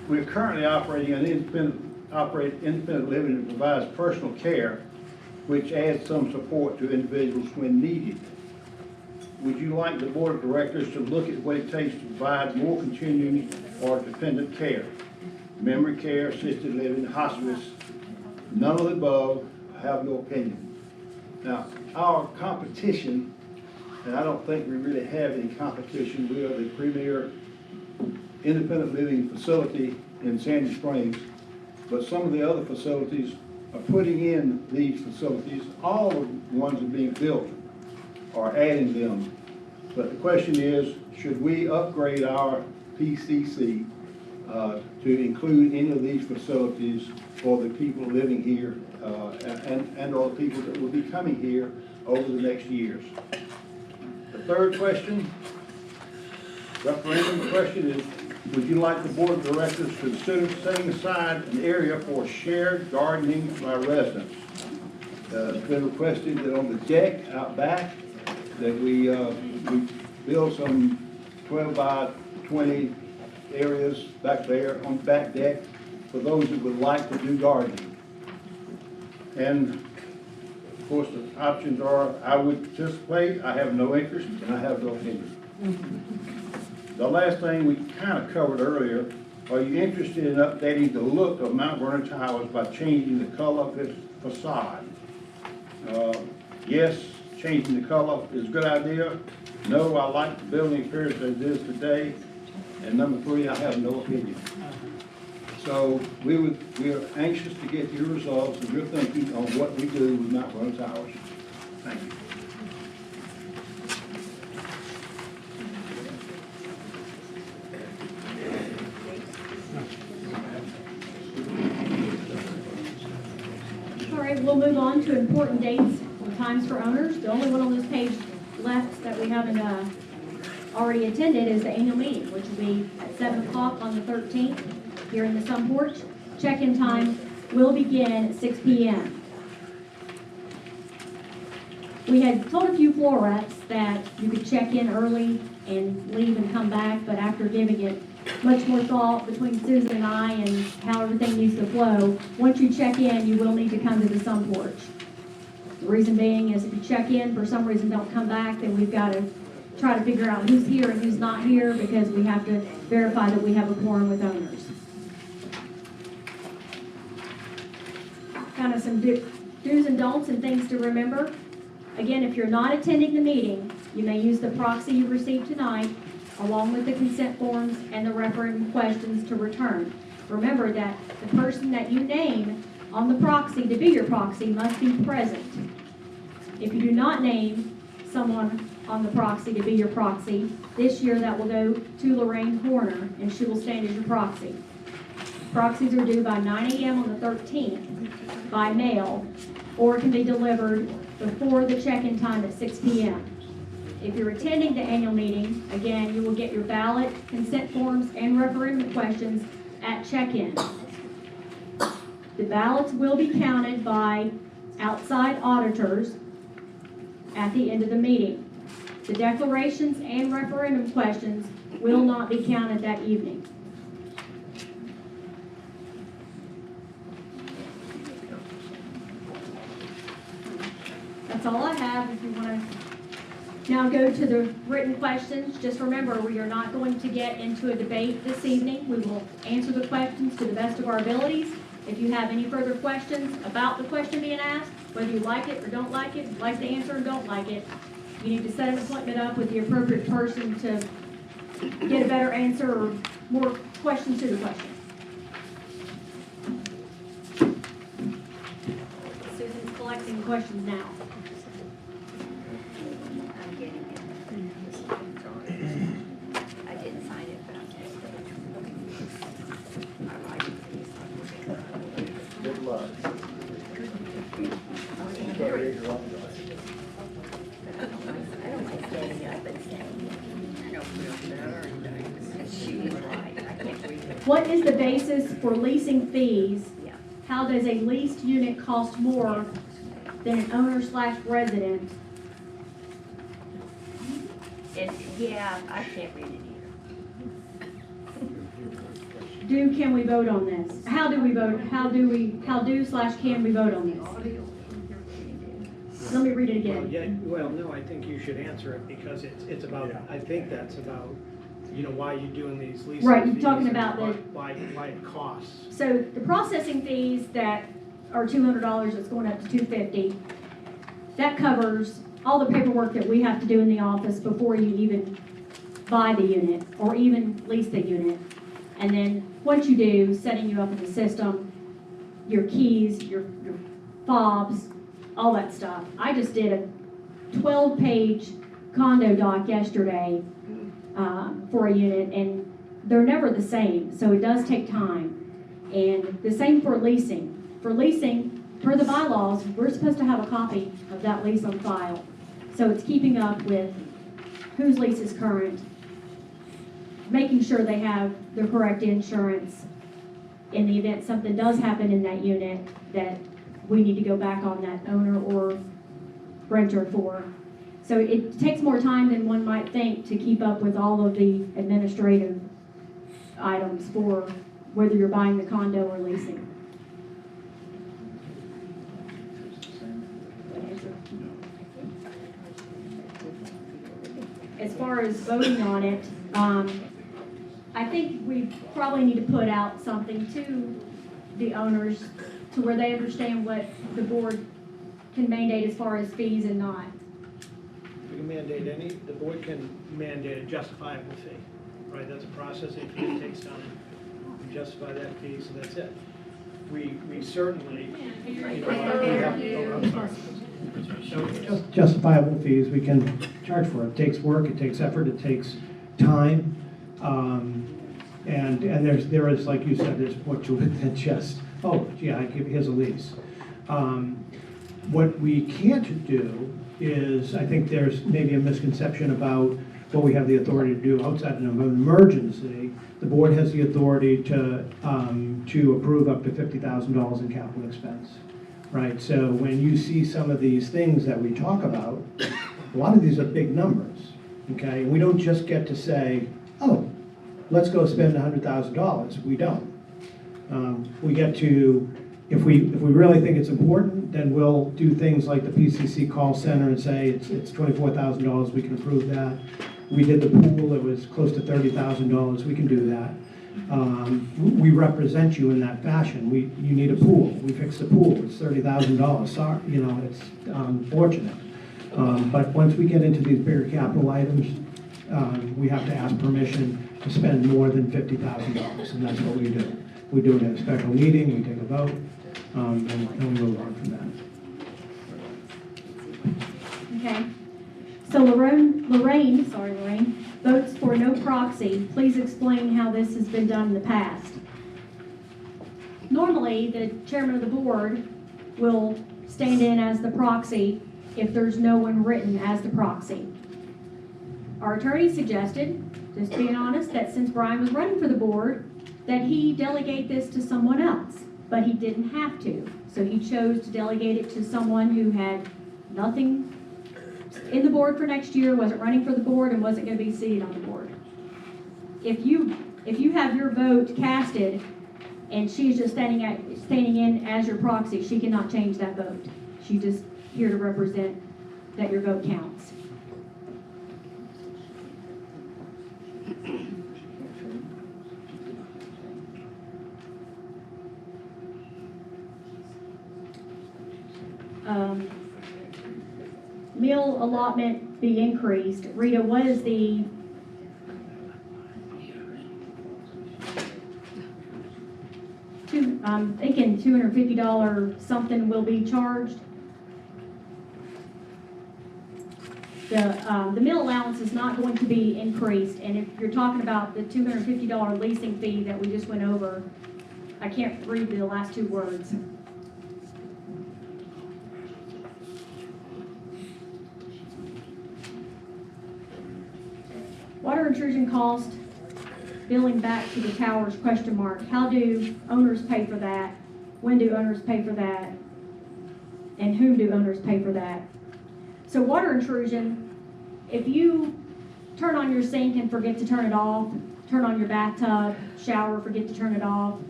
we're currently operating an independent living that provides personal care, which adds some support to individuals when needed. Would you like the board of directors to look at what it takes to provide more continuing or dependent care? Memory care, assisted living, hospice, none of the above, I have no opinion. Now, our competition, and I don't think we really have any competition, we are the premier independent living facility in Sandy Springs. but some of the other facilities are putting in these facilities. All of the ones that are being built are adding them. But the question is, should we upgrade our PCC to include any of these facilities for the people living here and or the people that will be coming here over the next years? The third question, referendum question is, would you like the board of directors to consider setting aside an area for shared gardening by residents? It's been requested that on the deck out back, that we build some 12 by 20 areas back there on the back deck for those that would like to do gardening. And of course, the options are, I would participate, I have no interest, and I have no opinion. The last thing we kind of covered earlier, are you interested in updating the look of Mount Vernon Towers by changing the color of its facade? Yes, changing the color is a good idea. No, I like the building appearance as it is today. And number three, I have no opinion. So we are anxious to get your results and your thinking on what we do with Mount Vernon Towers. Thank you. All right, we'll move on to important dates and times for owners. The only one on this page left that we haven't already attended is the annual meeting, which will be at 7 o'clock on the 13th here in the Sun Porch. Check-in time will begin at 6 p.m. We had told a few floor reps that you could check in early and leave and come back, but after giving it much more thought between Susan and I and how everything needs to flow, once you check in, you will need to come to the Sun Porch. The reason being is if you check in, for some reason don't come back, then we've got to try to figure out who's here and who's not here because we have to verify that we have a quorum with owners. Kind of some do's and don'ts and things to remember. Again, if you're not attending the meeting, you may use the proxy you received tonight along with the consent forms and the referendum questions to return. Remember that the person that you name on the proxy to be your proxy must be present. If you do not name someone on the proxy to be your proxy, this year that will go to Lorraine Horner and she will stand as your proxy. Proxies are due by 9 a.m. on the 13th by mail, or it can be delivered before the check-in time at 6 p.m. If you're attending the annual meeting, again, you will get your ballot, consent forms, and referendum questions at check-in. The ballots will be counted by outside auditors at the end of the meeting. The declarations and referendum questions will not be counted that evening. That's all I have. If you want to now go to the written questions, just remember we are not going to get into a debate this evening. We will answer the questions to the best of our abilities. If you have any further questions about the question being asked, whether you like it or don't like it, like the answer or don't like it, you need to set an appointment up with the appropriate person to get a better answer or more questions to the question. Susan's collecting questions now. I'm getting it. I didn't sign it, but I like it. Good luck. You can't read your own writing. I don't like standing up and standing. I don't feel better. She was right. I can't read it. What is the basis for leasing fees? Yeah. How does a leased unit cost more than an owner/resident? Yeah, I can't read it either. Can we vote on this? How do we vote? How do/can we vote on this? Let me read it again. Well, no, I think you should answer it because it's about, I think that's about, why you're doing these leases. Right, you're talking about why it costs. So the processing fees that are $200, it's going up to $250. That covers all the paperwork that we have to do in the office before you even buy the unit or even lease the unit. And then once you do, setting you up in the system, your keys, your fobs, all that stuff. I just did a 12-page condo doc yesterday for a unit, and they're never the same, so it does take time. And the same for leasing. For leasing, per the bylaws, we're supposed to have a copy of that lease on file. So it's keeping up with whose lease is current, making sure they have the correct insurance in the event something does happen in that unit that we need to go back on that owner or renter for. So it takes more time than one might think to keep up with all of the administrative items for whether you're buying the condo or leasing. As far as voting on it, I think we probably need to put out something to the owners to where they understand what the board can mandate as far as fees and not. We can mandate the board can mandate a justifiable fee, right? That's a processing fee, it takes time. We justify that fee, so that's it. We certainly, we have, I'm sorry. So just justifiable fees, we can charge for it. It takes work, it takes effort, it takes time. And there is, like you said, there's more to it than just, oh, yeah, here's a lease. What we can't do is, I think there's maybe a misconception about what we have the authority to do outside of an emergency. The board has the authority to approve up to $50,000 in capital expense, right? So when you see some of these things that we talk about, a lot of these are big numbers, okay? And we don't just get to say, oh, let's go spend $100,000. We don't. We get to, if we really think it's important, then we'll do things like the PCC call center and say it's $24,000, we can approve that. We did the pool, it was close to $30,000, we can do that. We represent you in that fashion. You need a pool, we fixed the pool, it's $30,000, sorry, it's unfortunate. But once we get into these bigger capital items, we have to ask permission to spend more than $50,000, and that's what we do. We do it at a special meeting, we take a vote, and we move on from that. Okay. So Lorraine votes for no proxy. Please explain how this has been done in the past. Normally, the chairman of the board will stand in as the proxy if there's no one written as the proxy. Our attorney suggested, just being honest, that since Brian was running for the board, that he delegate this to someone else, but he didn't have to. So he chose to delegate it to someone who had nothing in the board for next year, wasn't running for the board, and wasn't going to be seated on the board. If you have your vote casted and she's just standing in as your proxy, she cannot change that vote. She's just here to represent that your vote counts. Meal allotment be increased. Rita, what is the I'm thinking $250 something will be charged. The meal allowance is not going to be increased, and if you're talking about the $250 leasing fee that we just went over, I can't read the last two words. Water intrusion cost, billing back to the towers, question mark. How do owners pay for that? When do owners pay for that? And whom do owners pay for that? So water intrusion, if you turn on your sink and forget to turn it off, turn on your bathtub, shower, forget to turn it off,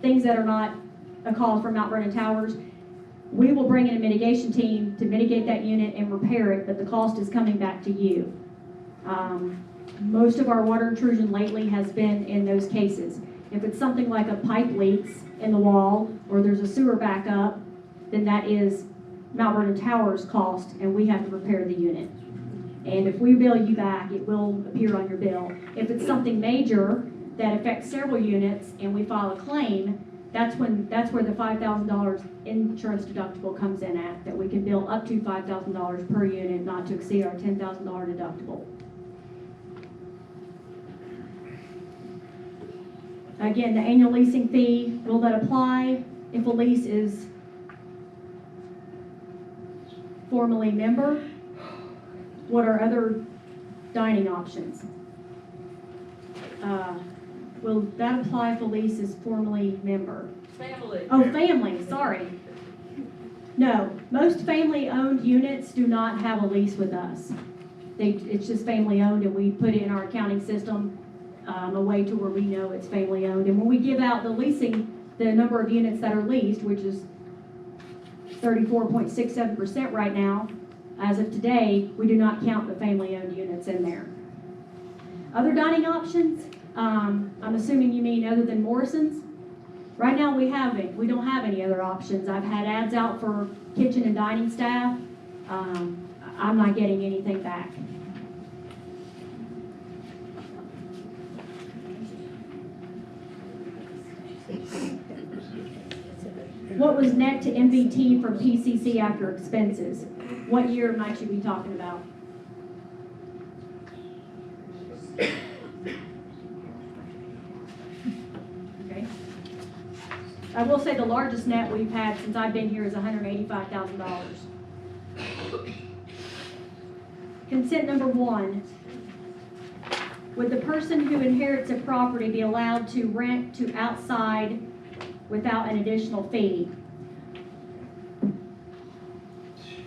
things that are not a call from Mount Vernon Towers, we will bring in a mitigation team to mitigate that unit and repair it, but the cost is coming back to you. Most of our water intrusion lately has been in those cases. If it's something like a pipe leaks in the wall or there's a sewer backup, then that is Mount Vernon Towers cost, and we have to repair the unit. And if we bill you back, it will appear on your bill. If it's something major that affects several units and we file a claim, that's where the $5,000 insurance deductible comes in at, that we can bill up to $5,000 per unit, not to exceed our $10,000 deductible. Again, the annual leasing fee, will that apply if a lease is formally member? What are other dining options? Will that apply if a lease is formally member? Family. Oh, family, sorry. No, most family-owned units do not have a lease with us. It's just family-owned, and we put it in our accounting system a way to where we know it's family-owned. And when we give out the leasing, the number of units that are leased, which is 34.67% right now, as of today, we do not count the family-owned units in there. Other dining options, I'm assuming you mean other than Morrison's? Right now, we don't have any other options. I've had ads out for kitchen and dining staff. I'm not getting anything back. What was net to MVT from PCC after expenses? What year might you be talking about? Okay. I will say the largest net we've had since I've been here is $185,000. Consent number 1. Would the person who inherits a property be allowed to rent to outside without an additional fee?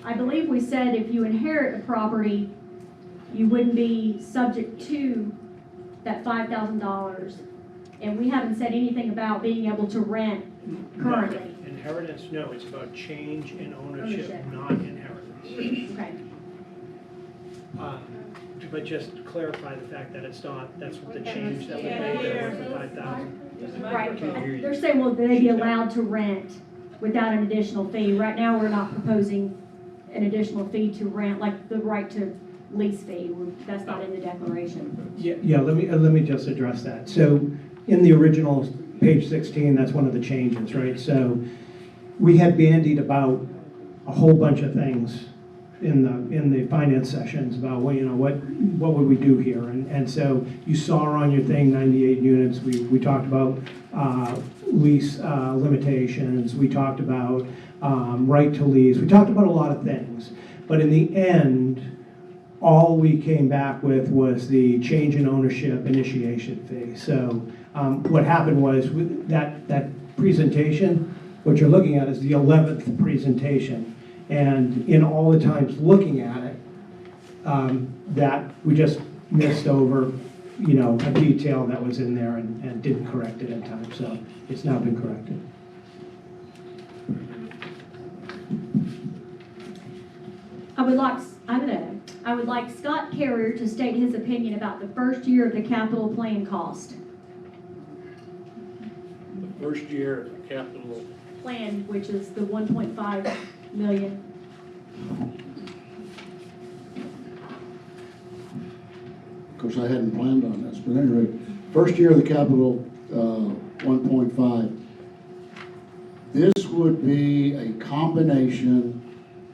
I believe we said if you inherit a property, you wouldn't be subject to that $5,000. And we haven't said anything about being able to rent currently. Inheritance, no, it's about change in ownership, Ownership. not inheritance. Okay. But just to clarify the fact that it's not, that's what the change that we made, that went from 5,000. Right. They're saying, well, they be allowed to rent without an additional fee. Right now, we're not proposing an additional fee to rent, like the right to lease fee. That's not in the declaration. Yeah, let me just address that. So in the original page 16, that's one of the changes, right? So we had bandied about a whole bunch of things in the finance sessions about what would we do here, and so you saw on your thing 98 units. We talked about lease limitations. We talked about right to lease. We talked about a lot of things, but in the end, all we came back with was the change in ownership initiation fee. So what happened was with that presentation, what you're looking at is the 11th presentation. And in all the times looking at it, that we just missed over, a detail that was in there and didn't correct it in time. So it's now been corrected. I would like Scott Carrier to state his opinion about the first year of the capital plan cost. The first year of the capital, Plan, which is the 1.5 million. Of course, I hadn't planned on this, but anyway, first year of the capital, 1.5. This would be a combination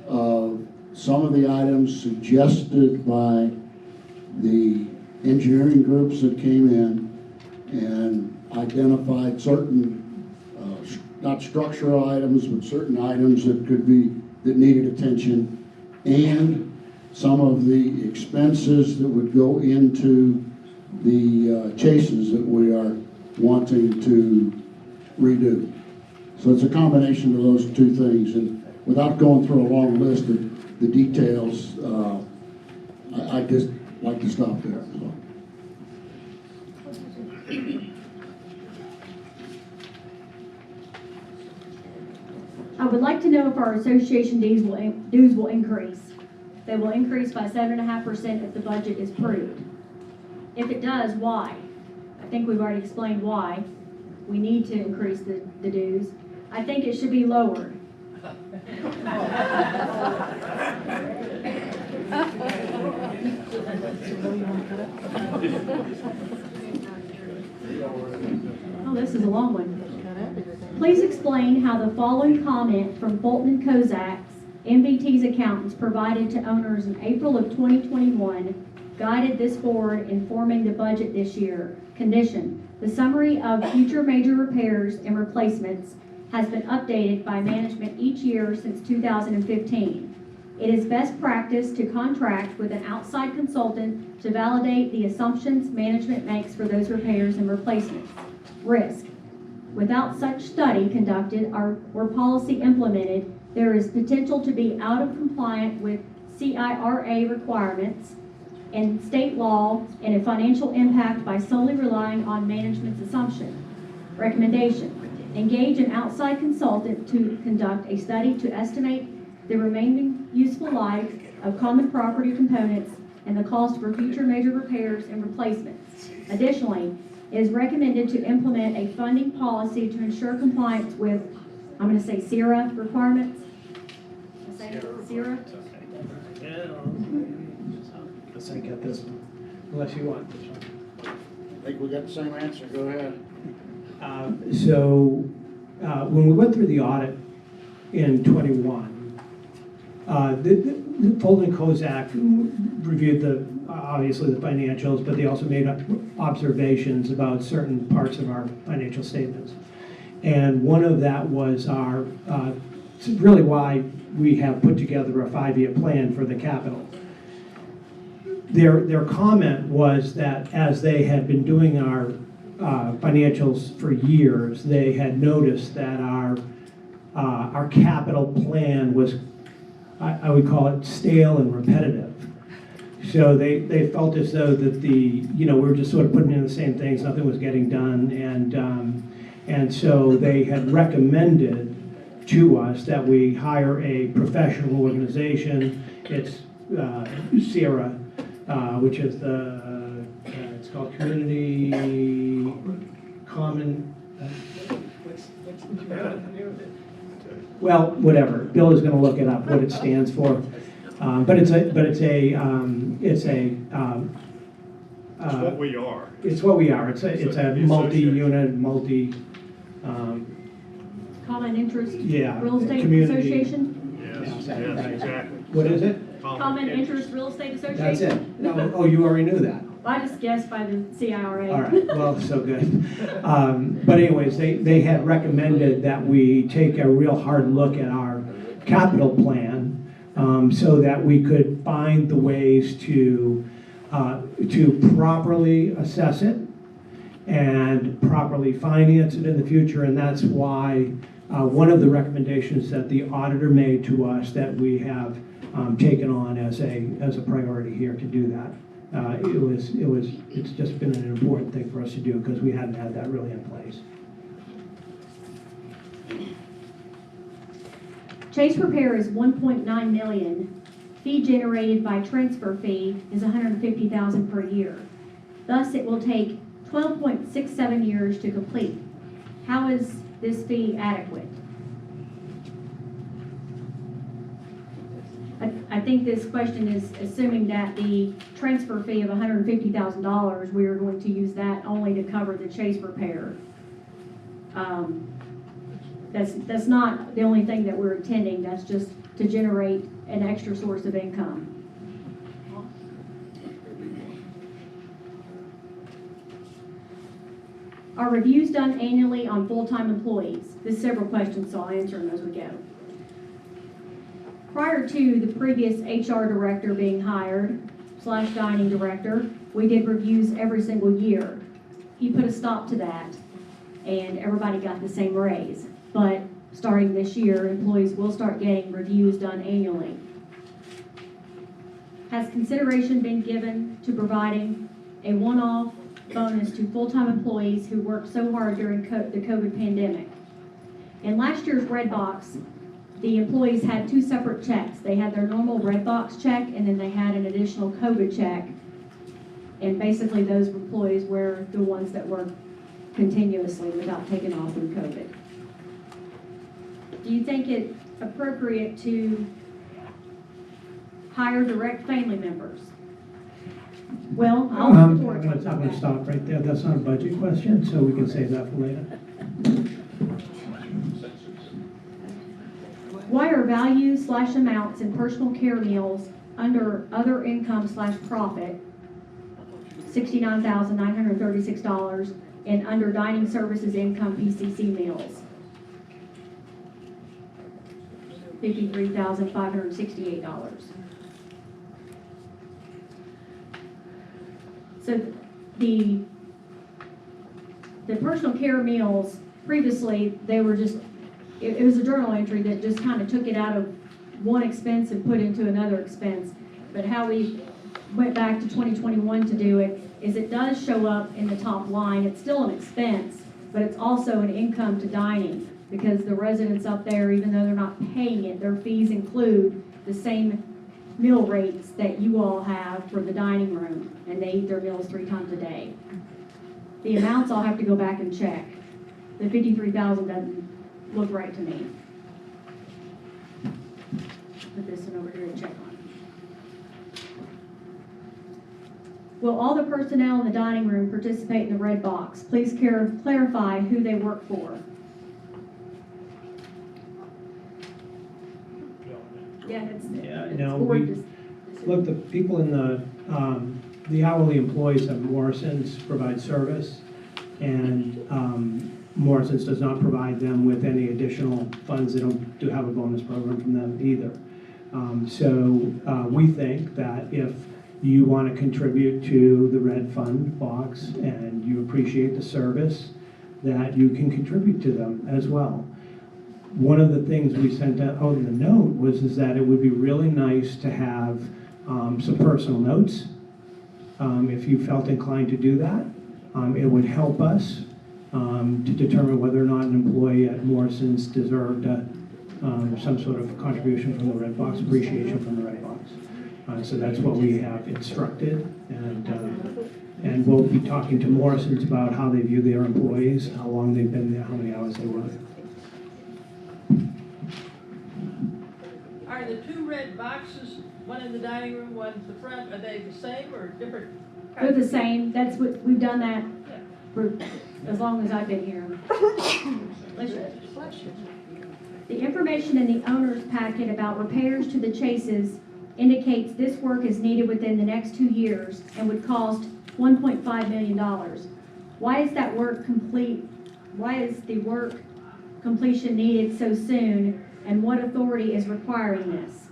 of some of the items suggested by the engineering groups that came in and identified certain, not structural items, but certain items that needed attention, and some of the expenses that would go into the chases that we are wanting to redo. So it's a combination of those two things, and without going through a long list of the details, I just like to stop there. So. I would like to know if our association dues will increase. They will increase by 7.5% if the budget is approved. If it does, why? I think we've already explained why we need to increase the dues. I think it should be lowered. Oh, this is a long one. Please explain how the following comment from Fulton Kozak's, MVT's accountants provided to owners in April of 2021 guided this board in forming the budget this year. Condition: the summary of future major repairs and replacements has been updated by management each year since 2015. It is best practice to contract with an outside consultant to validate the assumptions management makes for those repairs and replacements. Risk: without such study conducted or policy implemented, there is potential to be out of compliant with CIRA requirements and state law and a financial impact by solely relying on management's assumption. Recommendation: engage an outside consultant to conduct a study to estimate the remaining useful life of common property components and the cost for future major repairs and replacements. Additionally, it is recommended to implement a funding policy to ensure compliance with, I'm going to say CIRA requirements. CIRA? Let's I get this one, unless you want this one. I think we got the same answer, go ahead. When we went through the audit in '21, the Fulton Kozak reviewed obviously the financials, but they also made observations about certain parts of our financial statements. And one of that was really why we have put together a 5-year plan for the capital. Their comment was that as they had been doing our financials for years, they had noticed that our capital plan was, I would call it, stale and repetitive. So they felt as though that we were just sort of putting in the same things, nothing was getting done, and so they had recommended to us that we hire a professional organization. It's CIRA, which is it's called Community Common. Well, whatever. Bill is going to look it up what it stands for, but it's what we are. It's what we are. It's a multi-unit, Common interest Yeah, real estate community. association? Yes, Yeah, yes, right. exactly. What is it? Common interest real estate association? That's it. No, oh, you already knew that. I just guessed by the CIRA. All right, well, so good. But anyways, they had recommended that we take a real hard look at our capital plan so that we could find the ways to properly assess it and properly finance it in the future. And that's why one of the recommendations that the auditor made to us that we have taken on as a priority here to do that. It's just been an important thing for us to do because we hadn't had that really in place. Chase repair is $1.9 million. Fee generated by transfer fee is $150,000 per year. Thus, it will take 12.67 years to complete. How is this fee adequate? I think this question is assuming that the transfer fee of $150,000, we are going to use that only to cover the Chase repair. That's not the only thing that we're intending. That's just to generate an extra source of income. Are reviews done annually on full-time employees? There's several questions, so I'll answer them as we go. Prior to the previous HR director being hired, / dining director, we did reviews every single year. He put a stop to that, and everybody got the same raise. But starting this year, employees will start getting reviews done annually. Has consideration been given to providing a one-off bonus to full-time employees who worked so hard during the COVID pandemic? In last year's Red Box, the employees had 2 separate checks. They had their normal Red Box check, and then they had an additional COVID check. And basically, those employees were the ones that worked continuously without taking off with COVID. Do you think it appropriate to hire direct family members? Well, I'll I'm look forward to going to stop right there. That's not a budget question, so we can save that for later. Why are values/amounts in personal care meals under other income/profit, $69,936, and under dining services income PCC meals, $53,568? So the personal care meals, previously, they were just, it was a journal entry that just kind of took it out of one expense and put into another expense. But how we went back to 2021 to do it is it does show up in the top line. It's still an expense, but it's also an income to dining, because the residents up there, even though they're not paying it, their fees include the same meal rates that you all have for the dining room, and they eat their meals 3 times a day. The amounts I'll have to go back and check. The 53,000 doesn't look right to me. Put this one over here to check on. Will all the personnel in the dining room participate in the red box? Please clarify who they work for. Yeah, it's no, board we, dis- look, the people in the hourly employees of Morrison's provide service, and Morrison's does not provide them with any additional funds. They don't do have a bonus program from them either. So we think that if you want to contribute to the red fund box and you appreciate the service, that you can contribute to them as well. One of the things we sent out in the note is that it would be really nice to have some personal notes. If you felt inclined to do that, it would help us to determine whether or not an employee at Morrison's deserved some sort of contribution from the red box, appreciation from the red box. So that's what we have instructed, and we'll be talking to Morrison's about how they view their employees, how long they've been there, how many hours they work. Are the 2 red boxes, one in the dining room, one in the front, are they the same or different? They're the same. That's what, we've done that for as long as I've been here. The information in the owner's packet about repairs to the chases indicates this work is needed within the next 2 years and would cost $1.5 million. Why is that work complete? Why is the work completion needed so soon, and what authority is requiring this?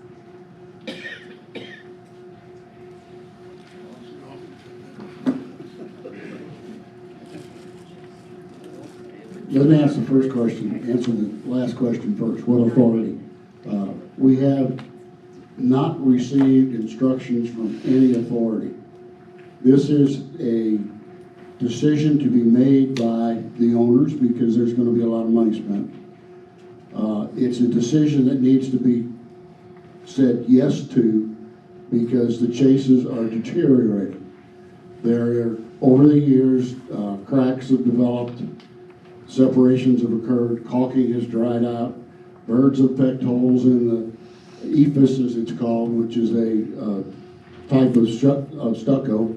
Let me answer the first question, answer the last question first. What authority? We have not received instructions from any authority. This is a decision to be made by the owners because there's going to be a lot of money spent. It's a decision that needs to be said yes to because the chases are deteriorating. Over the years, cracks have developed, separations have occurred, caulking has dried out, birds have pecked holes in the ephes, as it's called, which is a type of stucco,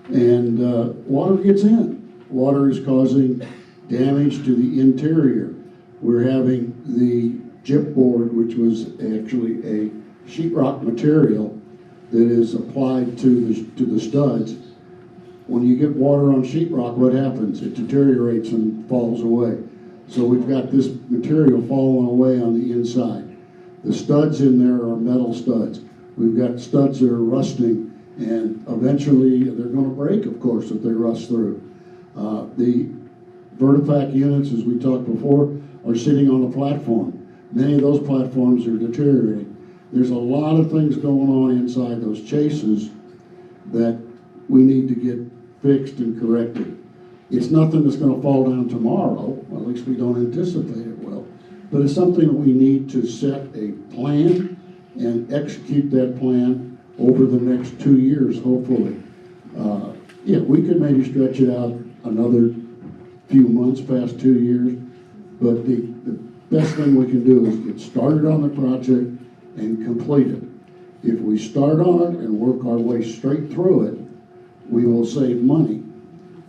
and water gets in. Water is causing damage to the interior. We're having the gypboard, which was actually a sheetrock material that is applied to the studs. When you get water on sheetrock, what happens? It deteriorates and falls away. So we've got this material falling away on the inside. The studs in there are metal studs. We've got studs that are rusting, and eventually they're going to break, of course, if they rust through. The Vertipack units, as we talked before, are sitting on a platform. Many of those platforms are deteriorating. There's a lot of things going on inside those chases that we need to get fixed and corrected. It's nothing that's going to fall down tomorrow, at least we don't anticipate it will, but it's something that we need to set a plan and execute that plan over the next 2 years, hopefully. Yeah, we could maybe stretch it out another few months past 2 years, but the best thing we can do is get started on the project and complete it. If we start on it and work our way straight through it, we will save money.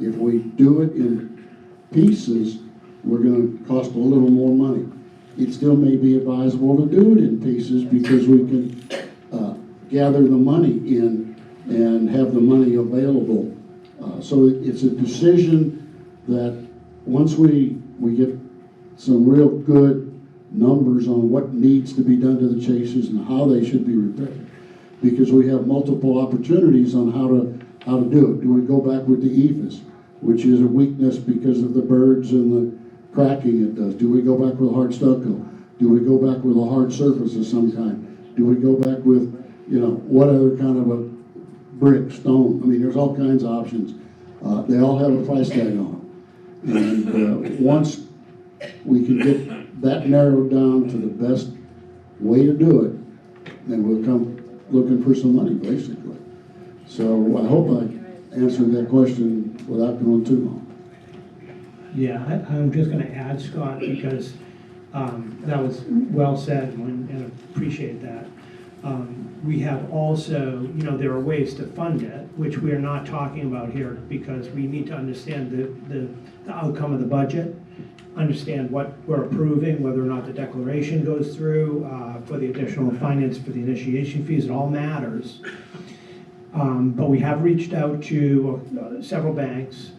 If we do it in pieces, we're going to cost a little more money. it still may be advisable to do it in pieces because we can gather the money in and have the money available. So it's a decision that once we get some real good numbers on what needs to be done to the chases and how they should be repaired, because we have multiple opportunities on how to do it. Do we go back with the ephes, which is a weakness because of the birds and the cracking it does? Do we go back with hard stucco? Do we go back with a hard surface of some kind? Do we go back with, what other kind of a brick, stone? I mean, there's all kinds of options. They all have a price tag on them. And once we can get that narrowed down to the best way to do it, then we'll come looking for some money, basically. So I hope I answered that question without going too long. Yeah, I'm just gonna add, Scott, because that was well said and appreciate that. We have also, there are ways to fund it, which we are not talking about here because we need to understand the outcome of the budget, understand what we're approving, whether or not the declaration goes through for the additional finance for the initiation fees. It all matters. But we have reached out to several banks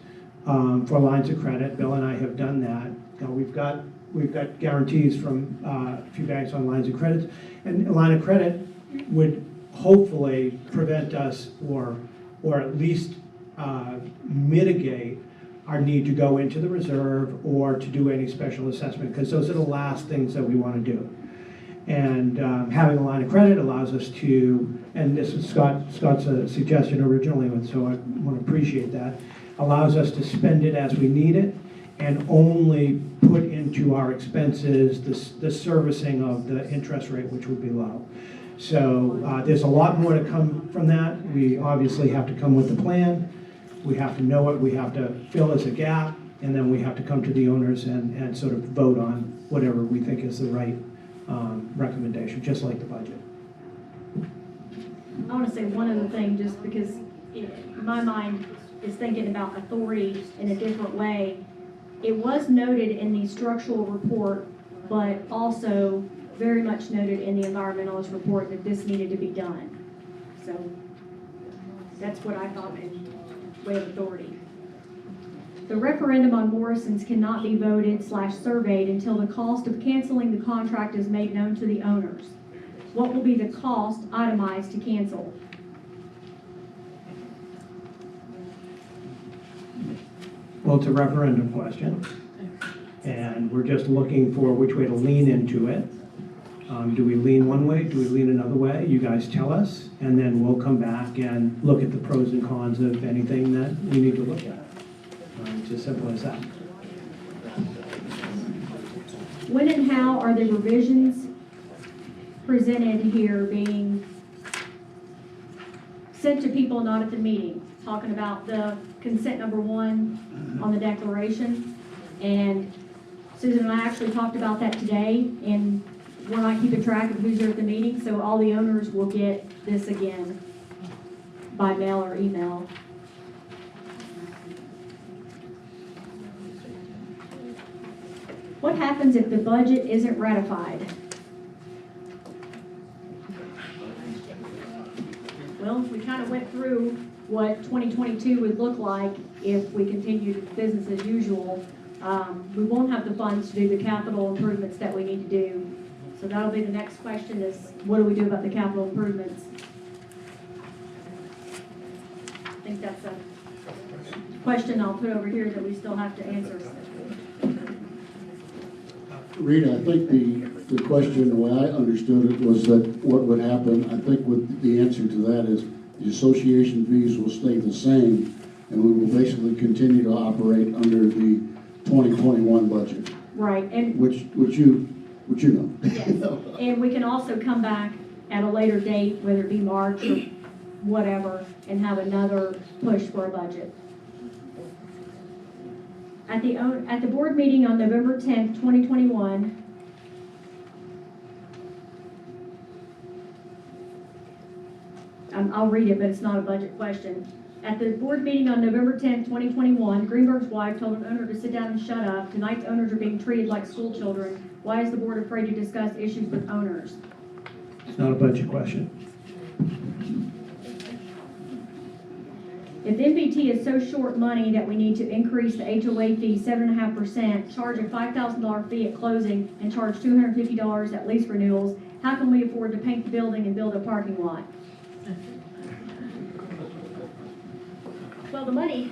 for lines of credit. Bill and I have done that. We've got guarantees from a few banks on lines of credit, and a line of credit would hopefully prevent us or at least mitigate our need to go into the reserve or to do any special assessment, because those are the last things that we want to do. And having a line of credit allows us to, and this is Scott's suggestion originally, and so I want to appreciate that, allows us to spend it as we need it and only put into our expenses the servicing of the interest rate, which would be low. So there's a lot more to come from that. We obviously have to come with a plan. We have to know it. We have to fill as a gap, and then we have to come to the owners and sort of vote on whatever we think is the right recommendation, just like the budget. I want to say one other thing, just because my mind is thinking about authority in a different way. It was noted in the structural report, but also very much noted in the environmentalist report that this needed to be done. So that's what I thought in way of authority. The referendum on Morrison's cannot be voted/surveyed until the cost of canceling the contract is made known to the owners. What will be the cost itemized to cancel? Well, it's a referendum question, and we're just looking for which way to lean into it. Do we lean one way? Do we lean another way? You guys tell us, and then we'll come back and look at the pros and cons of anything that we need to look at. It's as simple as that. When and how are the revisions presented here being sent to people not at the meeting? Talking about the consent number 1 on the declaration. And Susan and I actually talked about that today, and we're not keeping track of who's there at the meeting, so all the owners will get this again by mail or email. What happens if the budget isn't ratified? Well, we kind of went through what 2022 would look like if we continued business as usual. We won't have the funds to do the capital improvements that we need to do. So that'll be the next question is, what do we do about the capital improvements? I think that's a question I'll put over here that we still have to answer. Rita, I think the question, the way I understood it, was that what would happen, I think the answer to that is the association fees will stay the same, and we will basically continue to operate under the 2021 budget. Right, and Which you know. yes. And we can also come back at a later date, whether it be March or whatever, and have another push for a budget. At the board meeting on November 10th, 2021, I'll read it, but it's not a budget question. At the board meeting on November 10, 2021, Greenberg's wife told an owner to sit down and shut up. Tonight's owners are being treated like school children. Why is the board afraid to discuss issues with owners? It's not a budget question. If MVT is so short money that we need to increase the HOA fee 7.5%, charge a $5,000 fee at closing, and charge $250 at lease renewals, how can we afford to paint the building and build a parking lot? Well, the money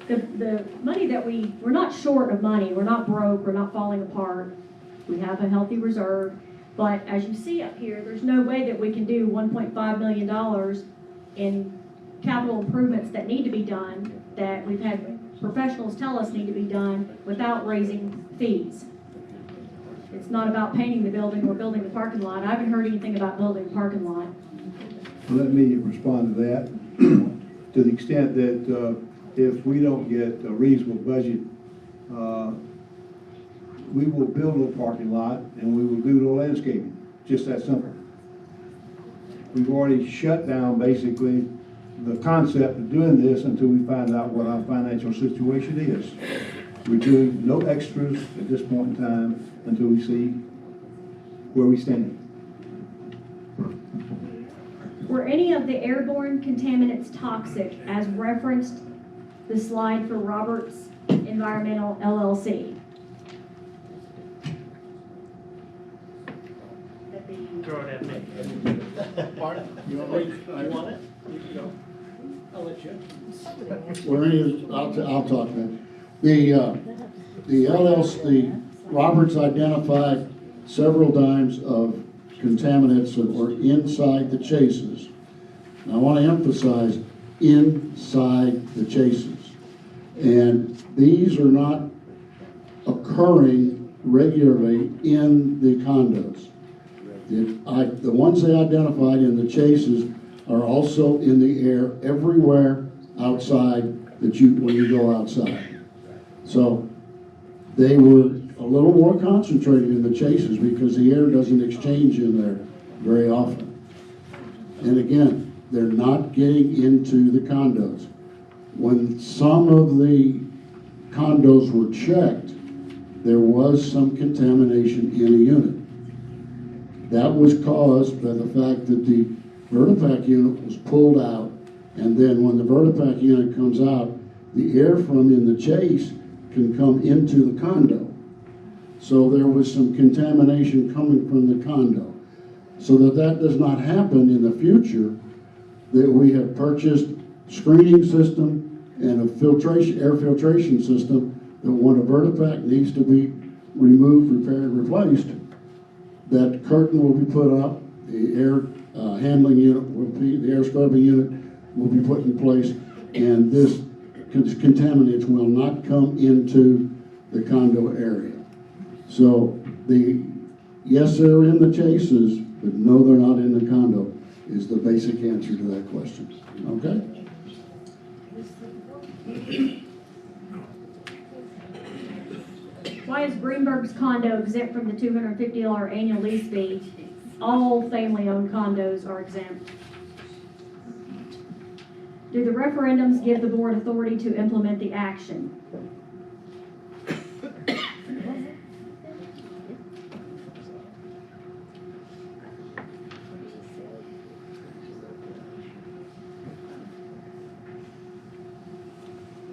that we're not short of money, we're not broke, we're not falling apart. We have a healthy reserve, but as you see up here, there's no way that we can do $1.5 million in capital improvements that need to be done, that we've had professionals tell us need to be done without raising fees. It's not about painting the building or building the parking lot. I haven't heard anything about building a parking lot. Let me respond to that. To the extent that if we don't get a reasonable budget, we will build a parking lot and we will do the landscaping, just that simple. We've already shut down basically the concept of doing this until we find out what our financial situation is. We're doing no extras at this point in time until we see where we stand. Were any of the airborne contaminants toxic as referenced the slide for Roberts Environmental LLC? Throw it at me. Martin, you want it? You can go. I'll let you. Were any, I'll talk then. The LLC, Roberts identified several times of contaminants that were inside the chases. And I want to emphasize inside the chases. And these are not occurring regularly in the condos. The ones they identified in the chases are also in the air everywhere outside when you go outside. So they were a little more concentrated in the chases because the air doesn't exchange in there very often. And again, they're not getting into the condos. When some of the condos were checked, there was some contamination in a unit. That was caused by the fact that the Vertipack unit was pulled out, and then when the Vertipack unit comes out, the air from in the chase can come into the condo. So there was some contamination coming from the condo. So that does not happen in the future, that we have purchased screening system and a air filtration system that when a Vertipack needs to be removed, repaired, replaced, that curtain will be put up, the air handling unit the air scrubbing unit will be put in place, and this contaminants will not come into the condo area. So yes, they're in the chases, but no, they're not in the condo, is the basic answer to that question. Okay? Why is Greenberg's condo exempt from the $250 annual lease fee? All family-owned condos are exempt. Do the referendums give the board authority to implement the action?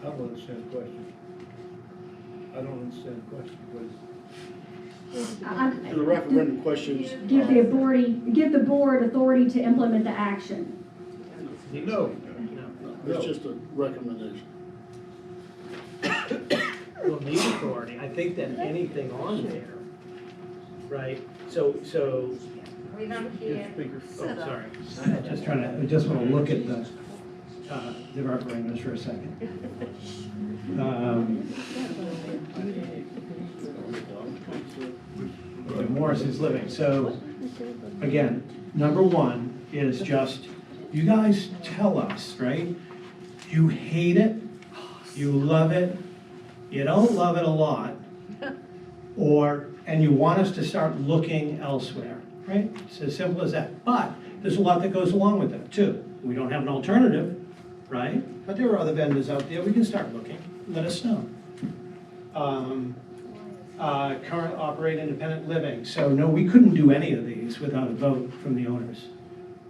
I don't understand the question. I don't understand the question, please. The referendum questions. Give the board authority to implement the action. No. It's just a recommendation. Well, need authority, I think that anything on there, right? So. We don't hear. Oh, sorry. I just want to look at the referendums for a second. Morris is living. So again, number one is just, you guys tell us, right? You hate it, you love it, you don't love it a lot, and you want us to start looking elsewhere, right? It's as simple as that. But there's a lot that goes along with it too. We don't have an alternative. right? But there are other vendors out there, we can start looking, let us know. Current operate independent living, so no, we couldn't do any of these without a vote from the owners,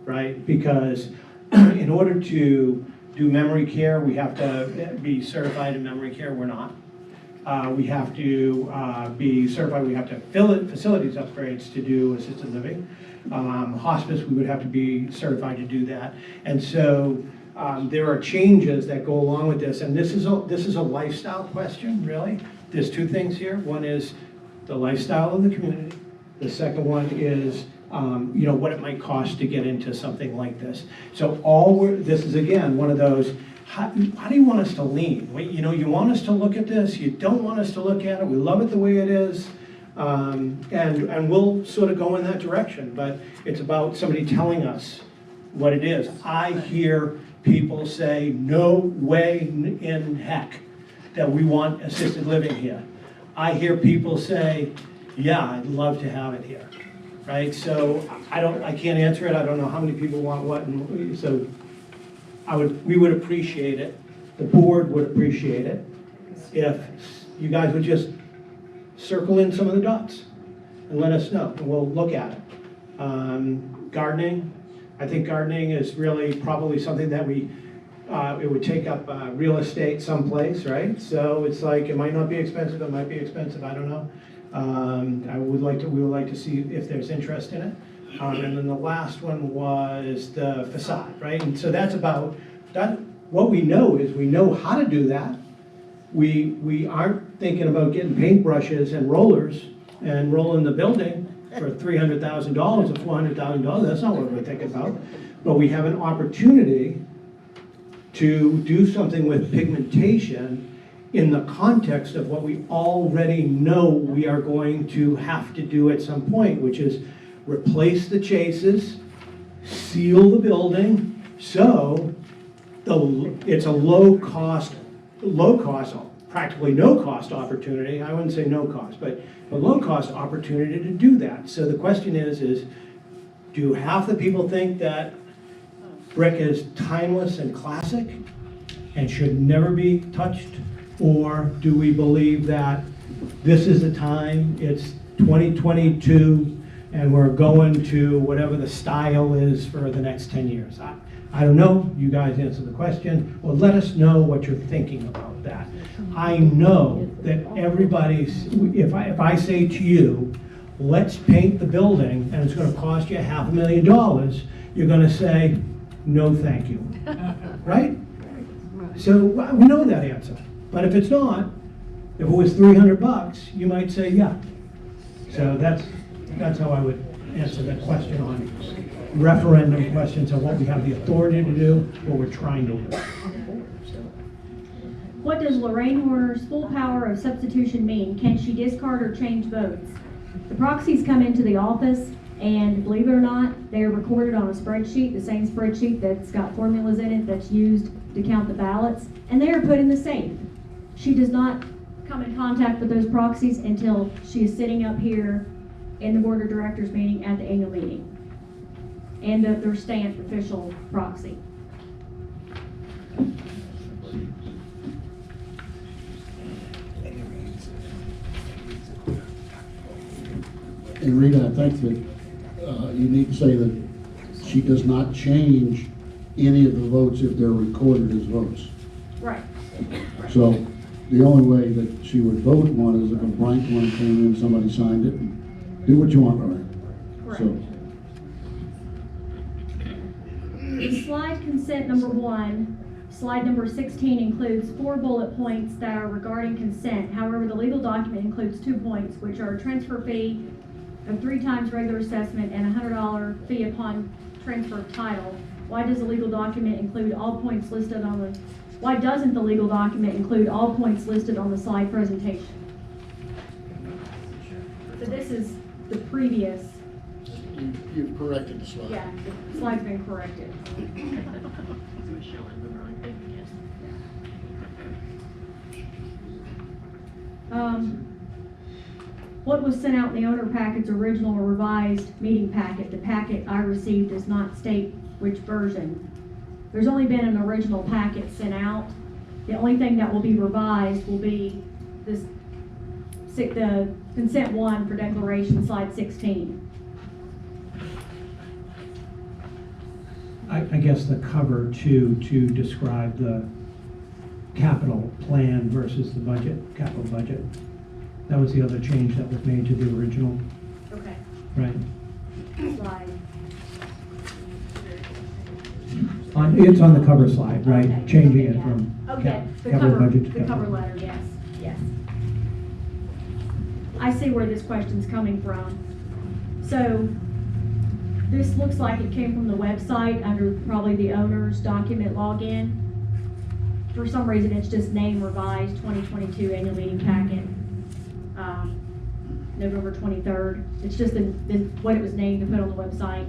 right? Because in order to do memory care, we have to be certified in memory care, we're not. We have to be certified, we have to facilities upgrades to do assisted living. Hospice, we would have to be certified to do that. And so there are changes that go along with this, and this is a lifestyle question, really. There's two things here. One is the lifestyle of the community. The second one is what it might cost to get into something like this. So this is again one of those, how do you want us to lean? You want us to look at this, you don't want us to look at it, we love it the way it is, and we'll sort of go in that direction, but it's about somebody telling us what it is. I hear people say, no way in heck that we want assisted living here. I hear people say, yeah, I'd love to have it here, right? So I can't answer it, I don't know how many people want what, and so we would appreciate it, the board would appreciate it, if you guys would just circle in some of the dots and let us know, and we'll look at it. Gardening, I think gardening is really probably something that it would take up real estate someplace, right? So it's like, it might not be expensive, it might be expensive, I don't know. We would like to see if there's interest in it. And then the last one was the facade, right? And so that's about, what we know is we know how to do that. We aren't thinking about getting paintbrushes and rollers and rolling the building for $300,000 or $400,000, that's not what we're thinking about. But we have an opportunity to do something with pigmentation in the context of what we already know we are going to have to do at some point, which is replace the chases, seal the building, so it's a low cost, practically no cost opportunity. I wouldn't say no cost, but a low cost opportunity to do that. So the question is do half the people think that brick is timeless and classic and should never be touched? Or do we believe that this is the time, it's 2022, and we're going to whatever the style is for the next 10 years? I don't know, you guys answer the question, or let us know what you're thinking about that. I know that everybody's, if I say to you, let's paint the building, and it's gonna cost you $500,000, you're gonna say, no, thank you, right? So we know that answer, but if it's not, if it was $300, you might say, yeah. So that's how I would answer that question on referendum questions of what we have the authority to do, what we're trying to do. What does Lorraine Horner's full power of substitution mean? Can she discard or change votes? The proxies come into the office, and believe it or not, they are recorded on a spreadsheet, the same spreadsheet that's got formulas in it that's used to count the ballots, and they are put in the safe. She does not come in contact with those proxies until she is sitting up here in the board of directors meeting at the annual meeting, and their stamped official proxy. And Rita, I think that you need to say that she does not change any of the votes if they're recorded as votes. Right. So the only way that she would vote one is if a blank one came in, somebody signed it, and do what you want, Lorraine. So. The slide consent number 1, slide number 16 includes 4 bullet points that are regarding consent. However, the legal document includes 2 points, which are a transfer fee of 3 times regular assessment and a $100 fee upon transfer of title. Why does the legal document include all points listed on the, why doesn't the legal document include all points listed on the slide presentation? So this is the previous, You've corrected the slide. yeah, the slide's been corrected. What was sent out in the owner packet's original or revised meeting packet? The packet I received does not state which version. There's only been an original packet sent out. The only thing that will be revised will be this, the consent one for declaration, slide 16. I guess the cover to describe the capital plan versus the budget, capital budget. That was the other change that was made to the original, Okay. right? Slide. It's on the cover slide, right? Okay. Changing Okay, it yeah. from Okay, the capital cover, budget to the capital. cover letter, yes, yes. I see where this question's coming from. So, this looks like it came from the website under probably the owner's document login. For some reason, it's just name revised 2022 annual meeting packet, November 23rd. It's just what it was named to put on the website.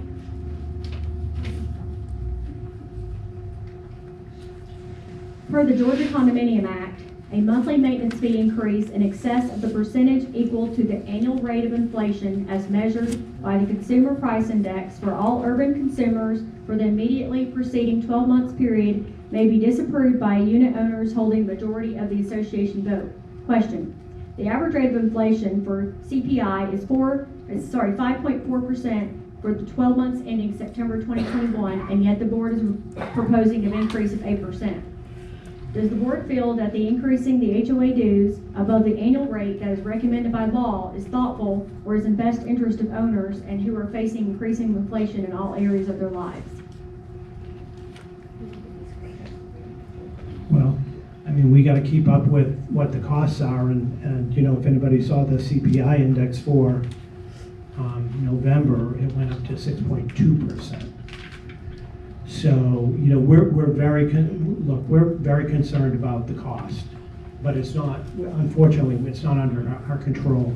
Per the Georgia Condominium Act, a monthly maintenance fee increase in excess of the percentage equal to the annual rate of inflation as measured by the Consumer Price Index for all urban consumers for the immediately preceding 12 months period may be disapproved by unit owners holding majority of the association vote. Question: the average rate of inflation for CPI is 5.4% for the 12 months ending September 2021, and yet the board is proposing an increase of 8%. Does the board feel that the increasing the HOA dues above the annual rate that is recommended by law is thoughtful or is in best interest of owners and who are facing increasing inflation in all areas of their lives? Well, I mean, we gotta keep up with what the costs are, and you know, if anybody saw the CPI index for November, it went up to 6.2%. So, you know, we're very concerned about the cost, but it's not, unfortunately, it's not under our control.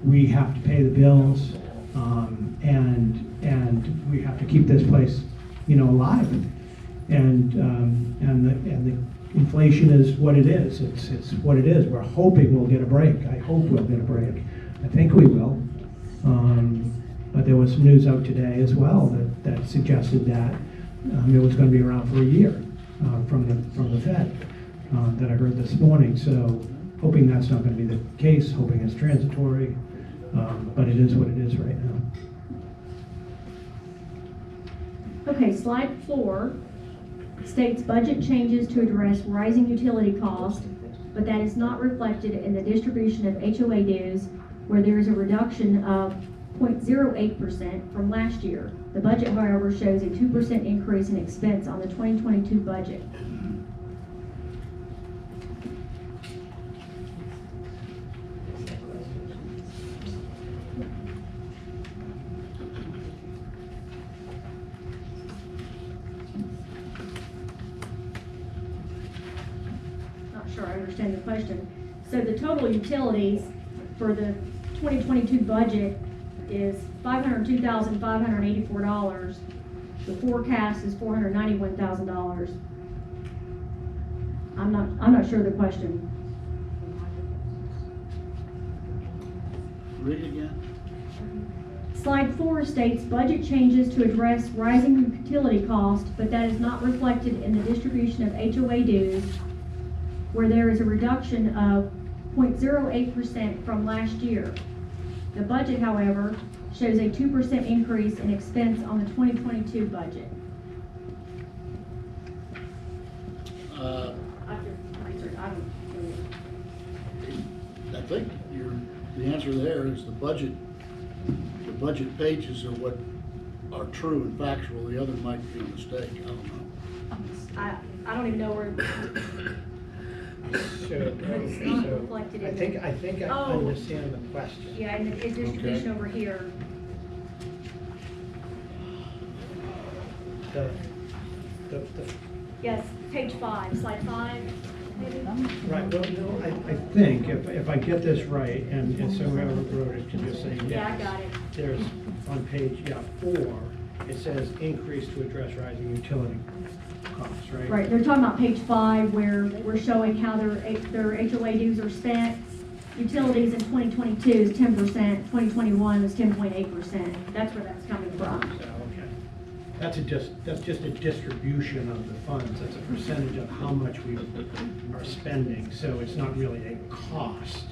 We have to pay the bills, and we have to keep this place, you know, alive. And the inflation is what it is. It's what it is. We're hoping we'll get a break. I hope we'll get a break. I think we will. But there was some news out today as well that suggested that it was going to be around for a year from the Fed that I heard this morning. So hoping that's not going to be the case, hoping it's transitory, but it is what it is right now. Okay, slide 4 states budget changes to address rising utility costs, but that is not reflected in the distribution of HOA dues, where there is a reduction of 0.08% from last year. The budget, however, shows a 2% increase in expense on the 2022 budget. Not sure I understand the question. So the total utilities for the 2022 budget is $502,584. The forecast is $491,000. I'm not sure the question. Read it again. Slide 4 states budget changes to address rising utility costs, but that is not reflected in the distribution of HOA dues, where there is a reduction of 0.08% from last year. The budget, however, shows a 2% increase in expense on the 2022 budget. I think the answer there is the budget pages are what are true and factual. The other might be a mistake. I don't know. I don't even know where. So, It's not reflected in I think I Oh. understand the question. Yeah, and the distribution over here. The, Yes, page 5, slide 5, maybe? right, well, no, I think, if I get this right, and so whoever wrote it can just say yes. Yeah, I got it. There's, on page 4, it says increase to address rising utility costs, right? Right, they're talking about page 5 where we're showing how their HOA dues are spent. Utilities in 2022 is 10%, 2021 is 10.8%. That's where that's coming from. So, okay. that's just a distribution of the funds. That's a percentage of how much we are spending, so it's not really a cost.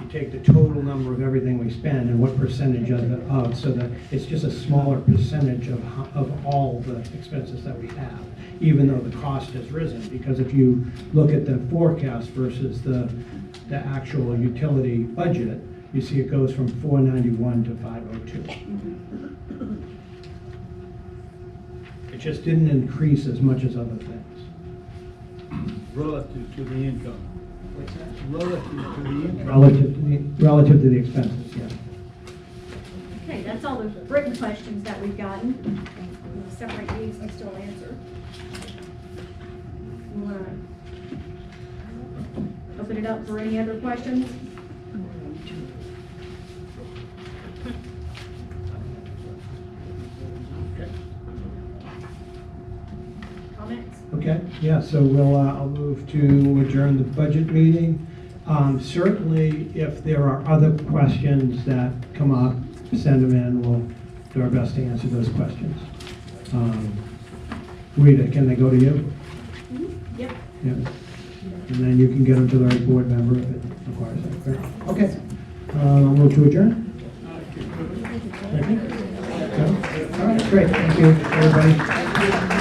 You take the total number of everything we spend and what percentage so that it's just a smaller percentage of all the expenses that we have, even though the cost has risen. Because if you look at the forecast versus the actual utility budget, you see it goes from 491 to 502. It just didn't increase as much as other things. Relative to the income. Relative to the income. Relative to the expenses, yeah. Okay, that's all the written questions that we've gotten. We'll separate these and still answer. You want to open it up for any other questions? Comments? Okay, yeah, so I'll move to adjourn the budget meeting. Certainly, if there are other questions that come up, send them in. We'll do our best to answer those questions. Rita, can they go to you? Yep. Yeah. And then you can get them to the right board member if it requires that. Great. Okay. I'll move to adjourn. Second? No? All right, great. Thank you, everybody.